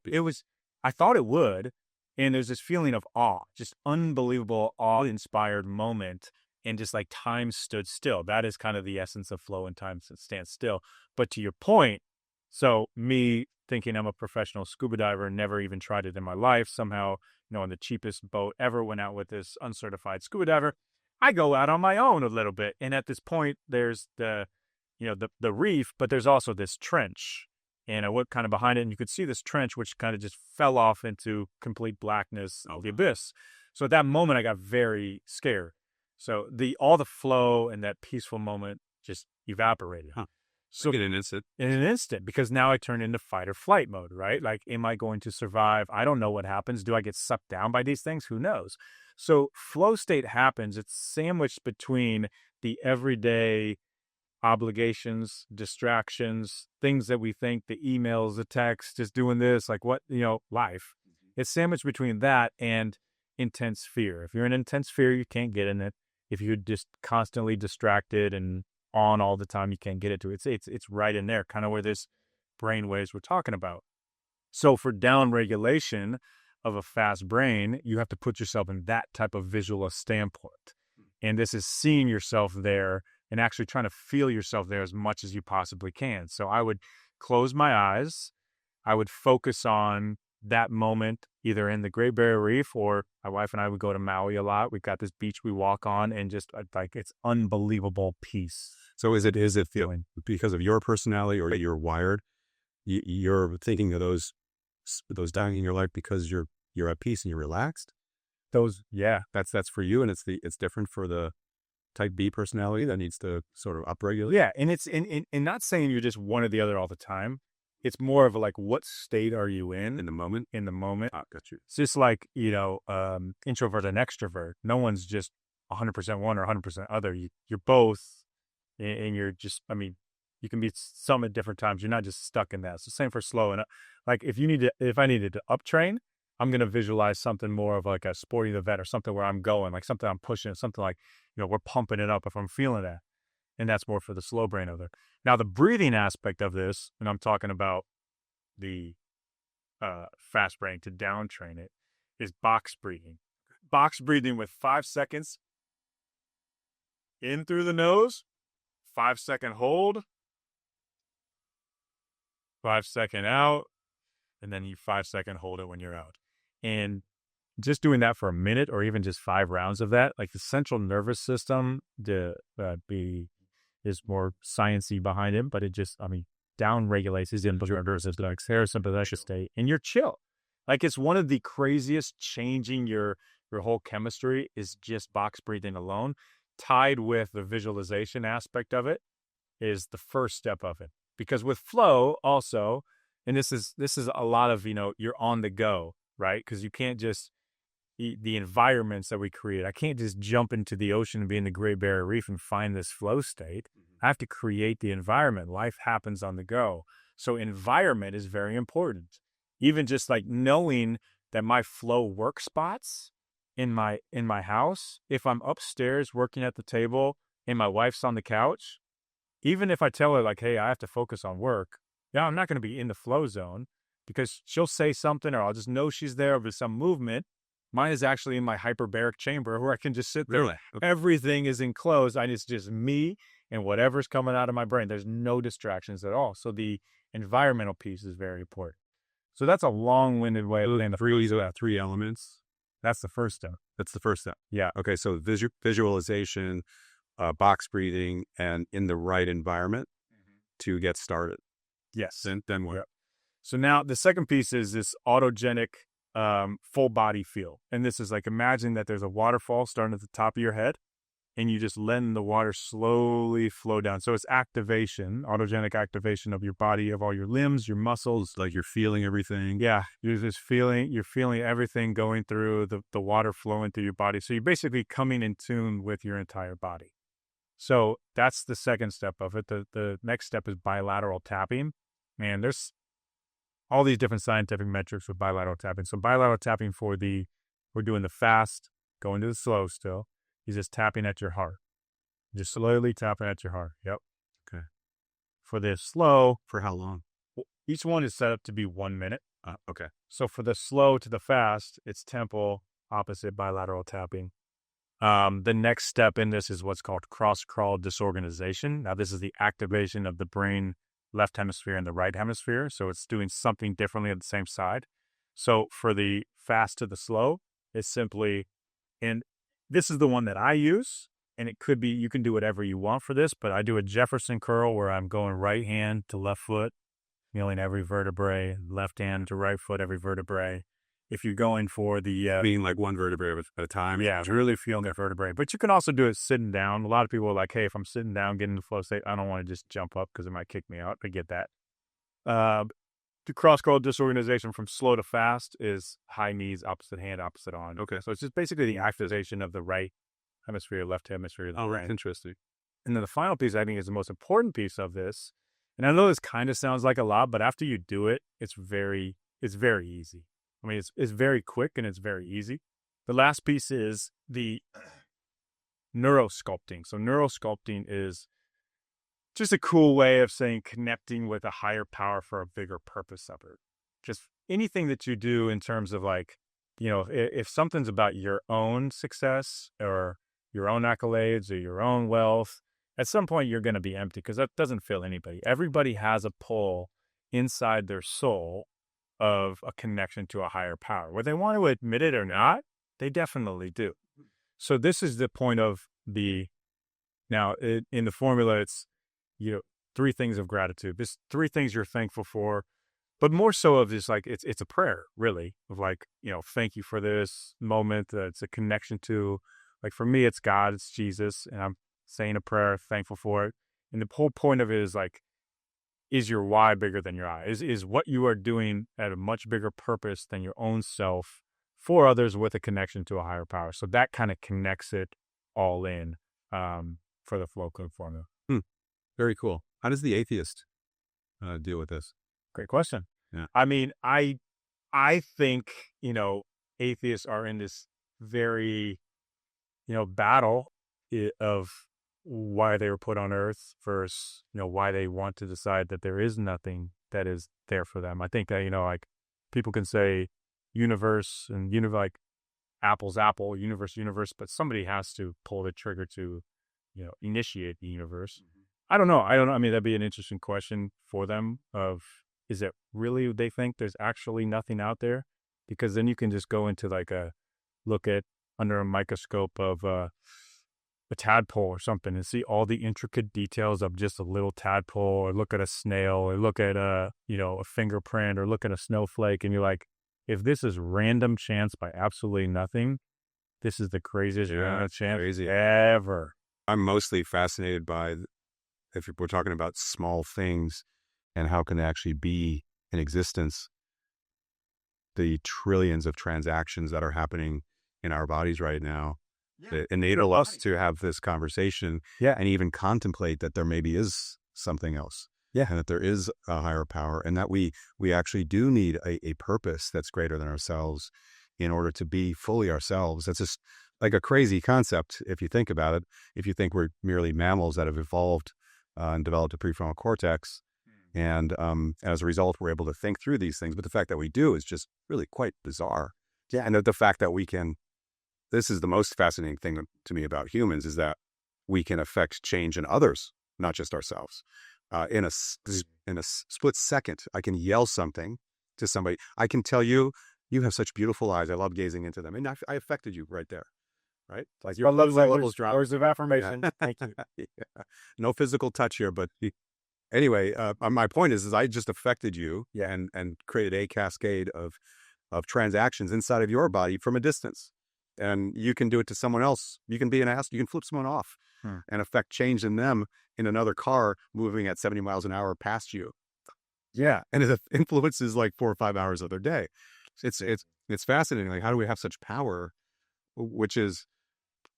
I thought it would. And there's this feeling of awe, just unbelievable awe-inspired moment. And just like time stood still. That is kind of the essence of flow, and time stands still. But to your point, so me thinking I'm a professional scuba diver, never even tried it in my life, somehow, on the cheapest boat ever, went out with this uncertified scuba diver. I go out on my own a little bit. And at this point, there's the reef, but there's also this trench. And I went kind of behind it, and you could see this trench, which kind of just fell off into complete blackness of the abyss. So at that moment, I got very scared. So all the flow and that peaceful moment just evaporated. So in an instant. In an instant, because now I turn into fight or flight mode, right? Like, am I going to survive? I don't know what happens. Do I get sucked down by these things? Who knows? So flow state happens. It's sandwiched between the everyday obligations, distractions, things that we think, the emails, the texts, just doing this, like what, life. It's sandwiched between that and intense fear. If you're in intense fear, you can't get in it. If you're just constantly distracted and on all the time, you can't get into it. It's right in there, kind of where this brain waves we're talking about. So for down regulation of a fast brain, you have to put yourself in that type of visual standpoint. And this is seeing yourself there and actually trying to feel yourself there as much as you possibly can. So I would close my eyes. I would focus on that moment, either in the Great Barrier Reef, or my wife and I would go to Maui a lot. We've got this beach we walk on, and just like, it's unbelievable peace. So is it feeling because of your personality or you're wired? You're thinking of those dying in your life because you're at peace and you're relaxed. That's for you, and it's different for the type B personality that needs to sort of upregulate. Yeah, and it's and not saying you're just one or the other all the time. It's more of a, like, what state are you in In the moment. Ah, Got you. It's just like, introvert and extrovert. No one's just 100% one or 100% other. You're both, and you're just, I mean, you can be some at different times. You're not just stuck in that. It's the same for slow. And like, if I needed to uptrain, I'm going to visualize something more of like a sporting event or something where I'm going, like something I'm pushing, something like, we're pumping it up if I'm feeling that. And that's more for the slow brain of it. Now, the breathing aspect of this, and I'm talking about the fast brain to down train it, is box breathing. Box breathing with 5 seconds in through the nose, 5-second hold, 5-second out, and then you 5-second hold it when you're out. And just doing that for a minute, or even just 5 rounds of that, like the central nervous system, is more sciencey behind it, but it just, down regulates his nervous system, like parasympathetic state, and you're chill. Like, it's one of the craziest, changing your whole chemistry is just box breathing alone, tied with the visualization aspect of it, is the first step of it. Because with flow also, and this is a lot of, you're on the go, right? Because you can't just, the environments that we create, I can't just jump into the ocean and be in the Great Barrier Reef and find this flow state. I have to create the environment. Life happens on the go. So environment is very important. Even just like knowing that my flow work spots in my house, if I'm upstairs working at the table and my wife's on the couch, even if I tell her like, hey, I have to focus on work, I'm not going to be in the flow zone, because she'll say something, or I'll just know she's there, or there's some movement. Mine is actually in my hyperbaric chamber where I can just sit there. Really? Okay. Everything is enclosed. It's just me and whatever's coming out of my brain. There's no distractions at all. So the environmental piece is very important. So that's a long-winded way of saying the 3 elements. That's the first step. That's the first step. Yeah. Okay. So visualization, box breathing, and in the right environment to get started. Yes. Then what? Yep. So now the second piece is this autogenic full body feel. And this is like, imagine that there's a waterfall starting at the top of your head, and you just letting the water slowly flow down. So it's activation, autogenic activation of your body, of all your limbs, your muscles. Like you're feeling everything. Yeah. You're feeling everything going through, the water flowing through your body. So you're basically coming in tune with your entire body. So that's the second step of it. The next step is bilateral tapping. Man, there's all these different scientific metrics with bilateral tapping. So bilateral tapping we're doing the fast, going to the slow still. He's just tapping at your heart. Just slowly tapping at your heart. Yep. Okay. For the slow. For how long? Each one is set up to be 1 minute. Okay. So for the slow to the fast, it's tempo, opposite bilateral tapping. The next step in this is what's called cross-crawl disorganization. Now, this is the activation of the brain left hemisphere and the right hemisphere. So it's doing something differently at the same side. So for the fast to the slow, it's simply, and this is the one that I use, and it could be, you can do whatever you want for this, but I do a Jefferson curl where I'm going right hand to left foot, feeling every vertebrae, left hand to right foot, every vertebrae. If you're going for the... being like one vertebrae at a time. Yeah, really feeling the vertebrae. But you can also do it sitting down. A lot of people are like, hey, if I'm sitting down, getting in the flow state, I don't want to just jump up because it might kick me out. I get that. The cross-crawl disorganization from slow to fast is high knees, opposite hand, opposite arm. Okay. So it's just basically the activation of the right hemisphere, left hemisphere. Oh, right. Interesting. And then the final piece, I think, is the most important piece of this. And I know this kind of sounds like a lot, but after you do it, it's very easy. It's very quick and it's very easy. The last piece is the neuro-sculpting. So neuro-sculpting is just a cool way of saying connecting with a higher power for a bigger purpose of it. Just anything that you do in terms of like, if something's about your own success or your own accolades or your own wealth, at some point you're going to be empty because that doesn't fill anybody. Everybody has a pull inside their soul of a connection to a higher power. Whether they want to admit it or not, they definitely do. So this is the point of in the formula, it's, 3 things of gratitude. There's 3 things you're thankful for, but more so of this, like, it's a prayer, really, of like, thank you for this moment. It's a connection to, like, for me, it's God, it's Jesus, and I'm saying a prayer, thankful for it. And the whole point of it is like, is your why bigger than your I? Is what you are doing at a much bigger purpose than your own self for others with a connection to a higher power? So that kind of connects it all in for the flow code formula. Very cool. How does the atheist deal with this? Great question. Yeah. I mean, I think, atheists are in this very, battle of why they were put on earth versus, why they want to decide that there is nothing that is there for them. I think that, like, people can say universe and like apple's apple, universe, but somebody has to pull the trigger to, initiate the universe. Mm-hmm. I don't know. I mean, that'd be an interesting question for them of, is it really they think there's actually nothing out there? Because then you can just go into like look at under a microscope of a tadpole or something and see all the intricate details of just a little tadpole, or look at a snail, or look at a fingerprint, or look at a snowflake. And you're like, if this is random chance by absolutely nothing, this is the craziest random chance ever. I'm mostly fascinated by, if we're talking about small things and how can they actually be in existence, the trillions of transactions that are happening in our bodies right now that enable us to have this conversation and even contemplate that there maybe is something else. Yeah. And that there is a higher power, and that we actually do need a purpose that's greater than ourselves in order to be fully ourselves. That's just like a crazy concept if you think about it. If you think we're merely mammals that have evolved and developed a prefrontal cortex, and as a result, we're able to think through these things. But the fact that we do is just really quite bizarre. Yeah. And the fact that we can, this is the most fascinating thing to me about humans, is that we can affect change in others, not just ourselves. In a split second, I can yell something to somebody. I can tell you, you have such beautiful eyes. I love gazing into them. And I affected you right there. Right? Like your levels drop. Words of affirmation. Yeah. Thank you. Yeah. No physical touch here, but anyway, my point is I just affected you and created a cascade of transactions inside of your body from a distance. And you can do it to someone else. You can be an ass. You can flip someone off and affect change in them in another car moving at 70 miles an hour past you. Yeah. And it influences like 4 or 5 hours of their day. It's fascinating. Like, how do we have such power, which is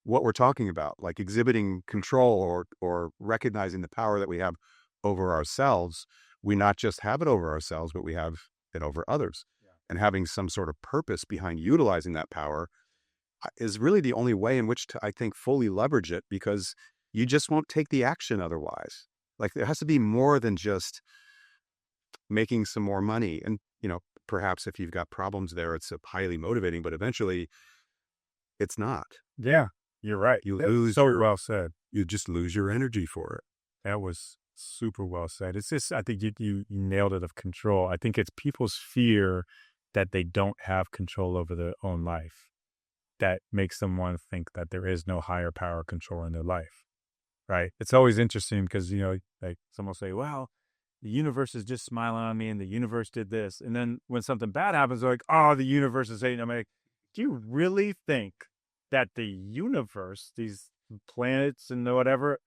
what we're talking about, like exhibiting control or recognizing the power that we have over ourselves. We not just have it over ourselves, but we have it over others. Yeah. And having some sort of purpose behind utilizing that power is really the only way in which to, I think, fully leverage it, because you just won't take the action otherwise. Like, there has to be more than just making some more money. And, perhaps if you've got problems there, it's highly motivating, but eventually it's not. Yeah, you're right. You lose. So well said. You just lose your energy for it. That was super well said. It's just, I think you nailed it, of control. I think it's people's fear that they don't have control over their own life that makes them want to think that there is no higher power control in their life, right? It's always interesting because, like someone will say, well, the universe is just smiling on me and the universe did this. And then when something bad happens, they're like, oh, the universe is hating. I'm like, do you really think that the universe, these planets and whatever,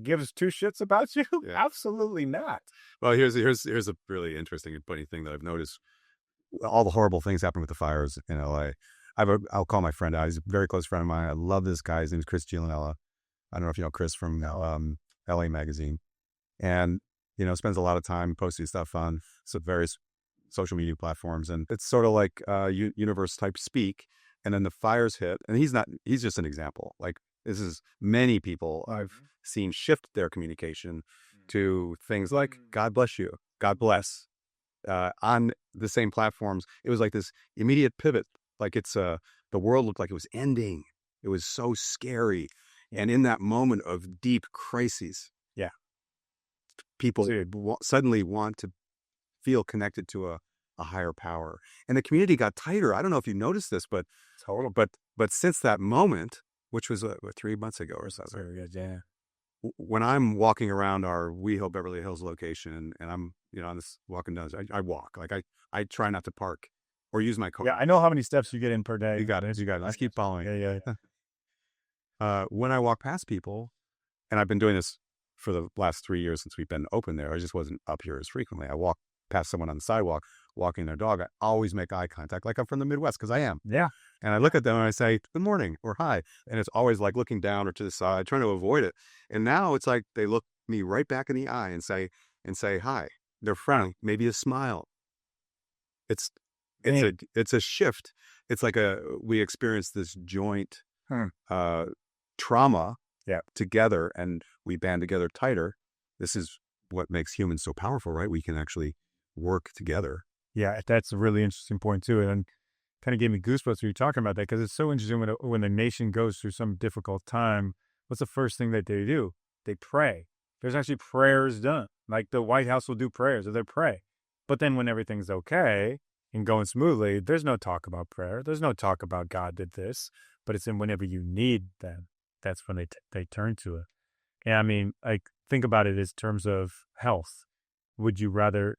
gives 2 shits about you? Yeah. Absolutely not. Well, here's a really interesting and funny thing that I've noticed. All the horrible things happen with the fires in LA. I'll call my friend out. He's a very close friend of mine. I love this guy. His name is Chris Gianella. I don't know if you know Chris from LA Magazine. And, spends a lot of time posting stuff on some various social media platforms. And it's sort of like universe type speak. and then the fires hit, and he's just an example. Like, this is many people I've seen shift their communication to things like God bless you, God bless, on the same platforms. It was like this immediate pivot. Like, the world looked like it was ending. It was so scary. And in that moment of deep crises, Yeah. people suddenly want to feel connected to a higher power. And the community got tighter. I don't know if you noticed this, but since that moment, which was 3 months ago or so, Very good, yeah. when I'm walking around our WeHo Beverly Hills location, and I'm, on this walking down, I walk. Like, I try not to park or use my car. Yeah, I know how many steps you get in per day. You got it. Let's keep following. Yeah. When I walk past people, and I've been doing this for the last 3 years since we've been open there, I just wasn't up here as frequently. I walk past someone on the sidewalk walking their dog. I always make eye contact, like I'm from the Midwest, because I am. Yeah. And I look at them and I say, good morning or hi. And it's always like looking down or to the side, trying to avoid it. And now it's like they look me right back in the eye and say hi. They're frowning, maybe a smile. It's a shift. It's like we experience this joint trauma together, and we band together tighter. This is what makes humans so powerful, right? We can actually work together. Yeah, that's a really interesting point too. And kind of gave me goosebumps when you're talking about that, because it's so interesting when the nation goes through some difficult time. What's the first thing that they do? They pray. There's actually prayers done. Like, the White House will do prayers, or they pray. But then when everything's okay and going smoothly, there's no talk about prayer. There's no talk about God did this. But it's in whenever you need them, that's when they turn to it. And I mean, like, think about it in terms of health. Would you rather,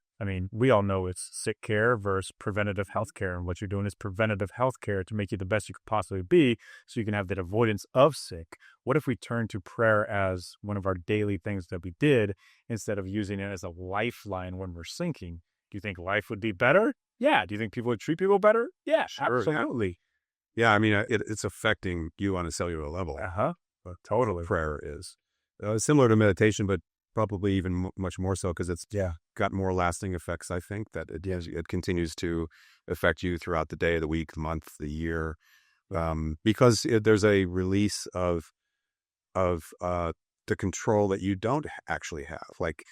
we all know it's sick care versus preventative health care. And what you're doing is preventative health care to make you the best you could possibly be, so you can have that avoidance of sick. What if we turn to prayer as one of our daily things that we did, instead of using it as a lifeline when we're sinking? Do you think life would be better? Yeah. Do you think people would treat people better? Yeah, sure, absolutely. Yeah, it's affecting you on a cellular level. Totally. Prayer is similar to meditation, but probably even much more so, because it's got more lasting effects. I think that it continues to affect you throughout the day, the week, the month, the year, because there's a release of the control that you don't actually have. Like,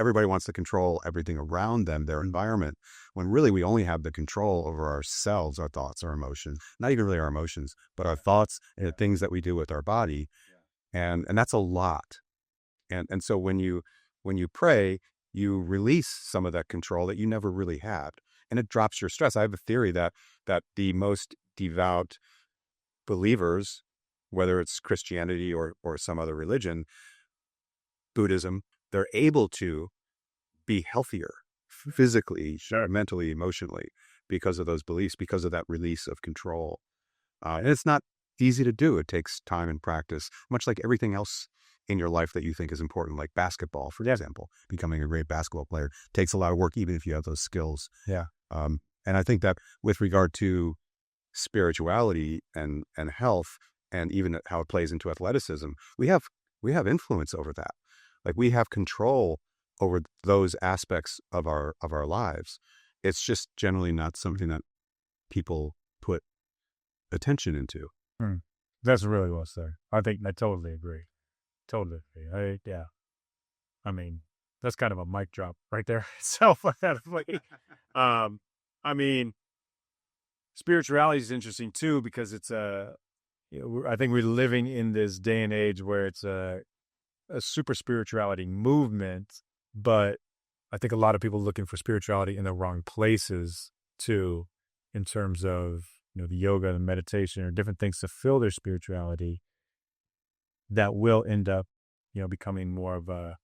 everybody wants to control everything around them, their environment, when really we only have the control over ourselves, our thoughts, our emotions, not even really our emotions, but our thoughts and the things that we do with our body. And that's a lot. And so when you pray, you release some of that control that you never really had, and it drops your stress. I have a theory that the most devout believers, whether it's Christianity or some other religion, Buddhism, they're able to be healthier physically, mentally, emotionally, because of those beliefs, because of that release of control. And it's not easy to do. It takes time and practice, much like everything else in your life that you think is important, like basketball, for example. Becoming a great basketball player takes a lot of work, even if you have those skills. Yeah. And I think that with regard to spirituality and health, and even how it plays into athleticism, we have influence over that. Like, we have control over those aspects of our lives. It's just generally not something that people put attention into. That's really well said. I think I totally agree. That's kind of a mic drop right there itself. Spirituality is interesting too, because it's I think we're living in this day and age where it's a super spirituality movement, but I think a lot of people looking for spirituality in the wrong places too, in terms of, the yoga and meditation or different things to fill their spirituality, that will end up, becoming more of a,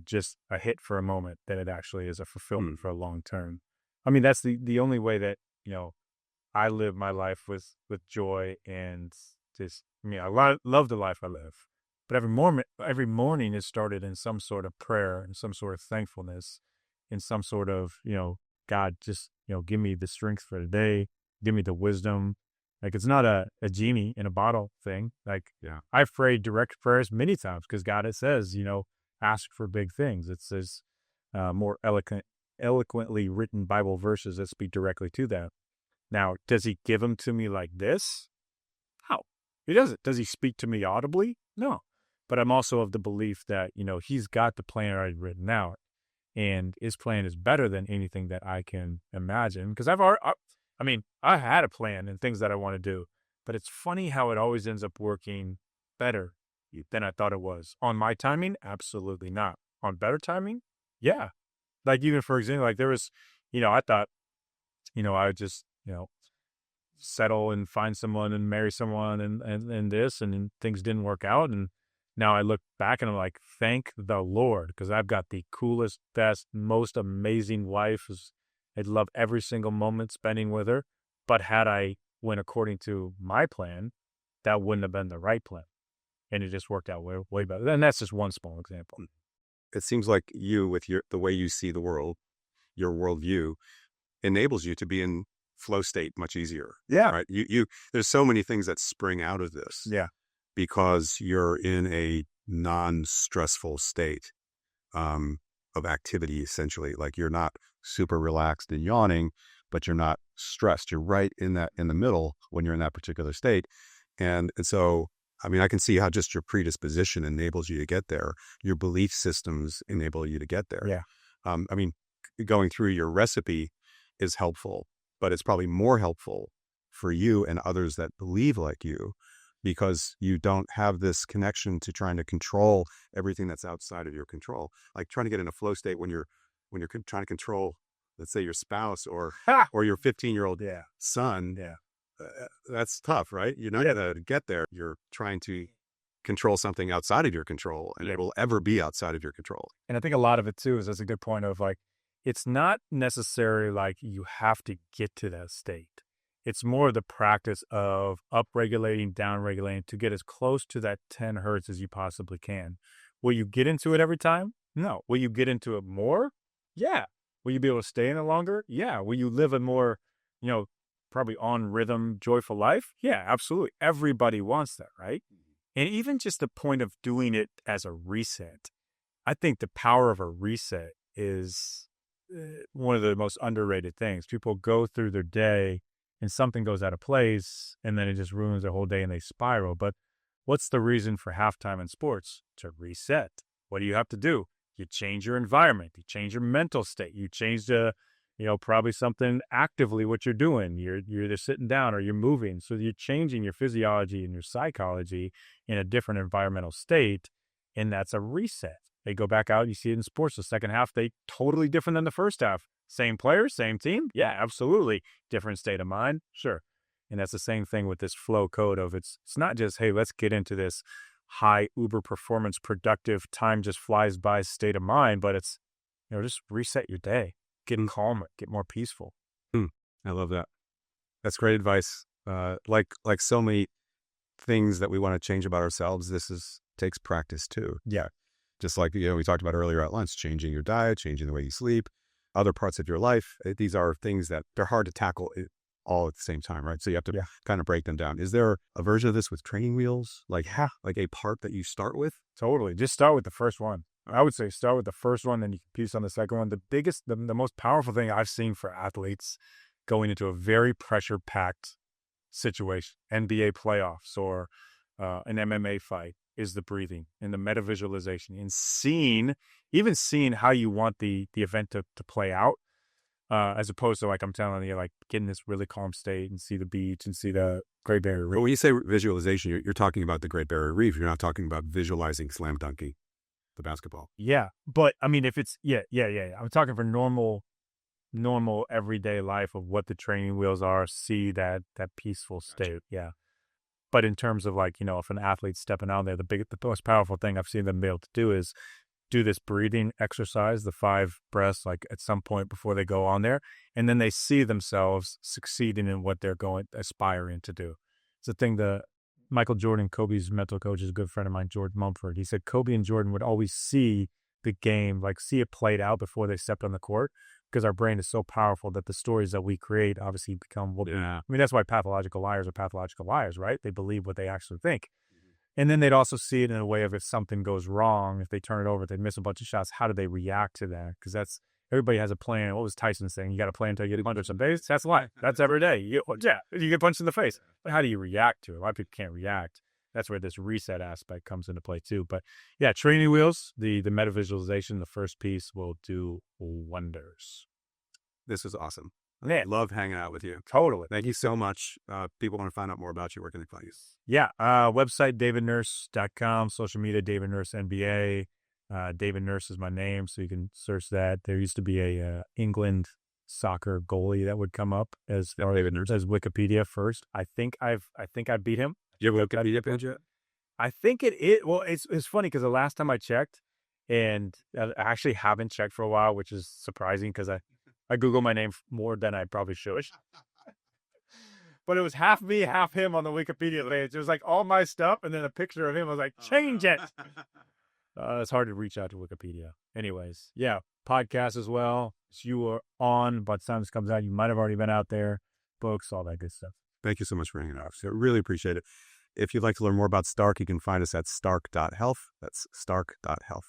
just a hit for a moment than it actually is a fulfillment for a long term. That's the only way that, I live my life with joy, and just, I love the life I live. But every morning is started in some sort of prayer and some sort of thankfulness, in some sort of, God, just, give me the strength for the day, give me the wisdom. Like, it's not a genie in a bottle thing. Like, I've prayed direct prayers many times, because God, it says, ask for big things. It says more eloquently written Bible verses that speak directly to that. Now, does he give them to me like this? No, he doesn't. Does he speak to me audibly? No. But I'm also of the belief that, he's got the plan already written out, and his plan is better than anything that I can imagine. Because I had a plan and things that I want to do, but it's funny how it always ends up working better than I thought it was. On my timing, absolutely not. On better timing, yeah. Like even for example, like there was, I thought, I would just, settle and find someone and marry someone and this, and things didn't work out. And now I look back and I'm like, thank the Lord, because I've got the coolest, best, most amazing wife. I love every single moment spending with her. But had I went according to my plan, that wouldn't have been the right plan. And it just worked out way, way better. And that's just one small example. It seems like you, with the way you see the world, your worldview, enables you to be in flow state much easier. Yeah. Right. There's so many things that spring out of this. Yeah. Because you're in a non-stressful state of activity, essentially. Like you're not super relaxed and yawning, but you're not stressed. You're right in the middle when you're in that particular state. And so, I can see how just your predisposition enables you to get there. Your belief systems enable you to get there. Yeah. Going through your recipe is helpful, but it's probably more helpful for you and others that believe like you, because you don't have this connection to trying to control everything that's outside of your control. Like trying to get in a flow state when you're trying to control, let's say, your spouse or your 15-year-old son. Yeah. That's tough, right? You're not going to get there. You're trying to control something outside of your control, and it will ever be outside of your control. And I think a lot of it too is that's a good point of like, it's not necessarily like you have to get to that state. It's more the practice of upregulating, downregulating to get as close to that 10 hertz as you possibly can. Will you get into it every time? No. Will you get into it more? Yeah. Will you be able to stay in it longer? Yeah. Will you live a more, probably on rhythm, joyful life? Yeah, absolutely. Everybody wants that, right? And even just the point of doing it as a reset, I think the power of a reset is one of the most underrated things. People go through their day and something goes out of place, and then it just ruins their whole day and they spiral. But what's the reason for halftime in sports? To reset. What do you have to do? You change your environment. You change your mental state. You change probably something actively what you're doing. You're either sitting down or you're moving. So you're changing your physiology and your psychology in a different environmental state, and that's a reset. They go back out, you see it in sports, the second half, they totally different than the first half. Same players, same team? Yeah, absolutely. Different state of mind? Sure. And that's the same thing with this flow code of it's not just, hey, let's get into this high uber performance, productive, time just flies by state of mind, but it's, just reset your day, get calmer, get more peaceful. I love that. That's great advice. Like so many things that we want to change about ourselves, takes practice too. Yeah. Just like, we talked about earlier at lunch, changing your diet, changing the way you sleep, other parts of your life. These are things that they're hard to tackle all at the same time, right? So you have to kind of break them down. Is there a version of this with training wheels? Like a part that you start with? Totally. Just start with the first one. I would say start with the first one, then you can piece on the second one. The most powerful thing I've seen for athletes going into a very pressure-packed situation, NBA playoffs or an MMA fight, is the breathing and the metavisualization and seeing how you want the event to play out, as opposed to, like I'm telling you, like getting this really calm state and see the beach and see the Great Barrier Reef. But when you say visualization, you're talking about the Great Barrier Reef. You're not talking about visualizing slam dunking the basketball. Yeah. But if it's, I'm talking for normal everyday life of what the training wheels are, see that peaceful state. Gotcha. Yeah. But in terms of if an athlete's stepping out there, the most powerful thing I've seen them be able to do is do this breathing exercise, the 5 breaths, like at some point before they go on there. And then they see themselves succeeding in what they're aspiring to do. It's the thing that Michael Jordan, Kobe's mental coach, is a good friend of mine, George Mumford. He said Kobe and Jordan would always see the game, see it played out before they stepped on the court, because our brain is so powerful that the stories that we create obviously become, that's why pathological liars are pathological liars, right? They believe what they actually think. And then they'd also see it in a way of if something goes wrong, if they turn it over, if they miss a bunch of shots, how do they react to that? Because everybody has a plan. What was Tyson saying? You got a plan until you get punched in the face. That's life. That's every day. You get punched in the face. But how do you react to it? A lot of people can't react. That's where this reset aspect comes into play too. But yeah, training wheels, the metavisualization, the first piece will do wonders. This is awesome. Yeah. I love hanging out with you. Totally. Thank you so much. People want to find out more about you. Where can they find you? Yeah. Website, davidnurse.com. Social media, David Nurse NBA. David Nurse is my name, so you can search that. There used to be a England soccer goalie that would come up as David Nurse as Wikipedia first. I think I beat him. You have a Wikipedia page yet? I think it is. Well, it's funny because the last time I checked, and I actually haven't checked for a while, which is surprising because I Google my name more than I probably should. But it was half me, half him on the Wikipedia page. It was like all my stuff and then a picture of him. I was like, change it. It's hard to reach out to Wikipedia. Anyways, yeah, podcast as well. So you are on, by the time this comes out, you might have already been out there. Books, all that good stuff. Thank you so much for hanging out. I really appreciate it. If you'd like to learn more about Stark, you can find us at stark.health. That's stark.health.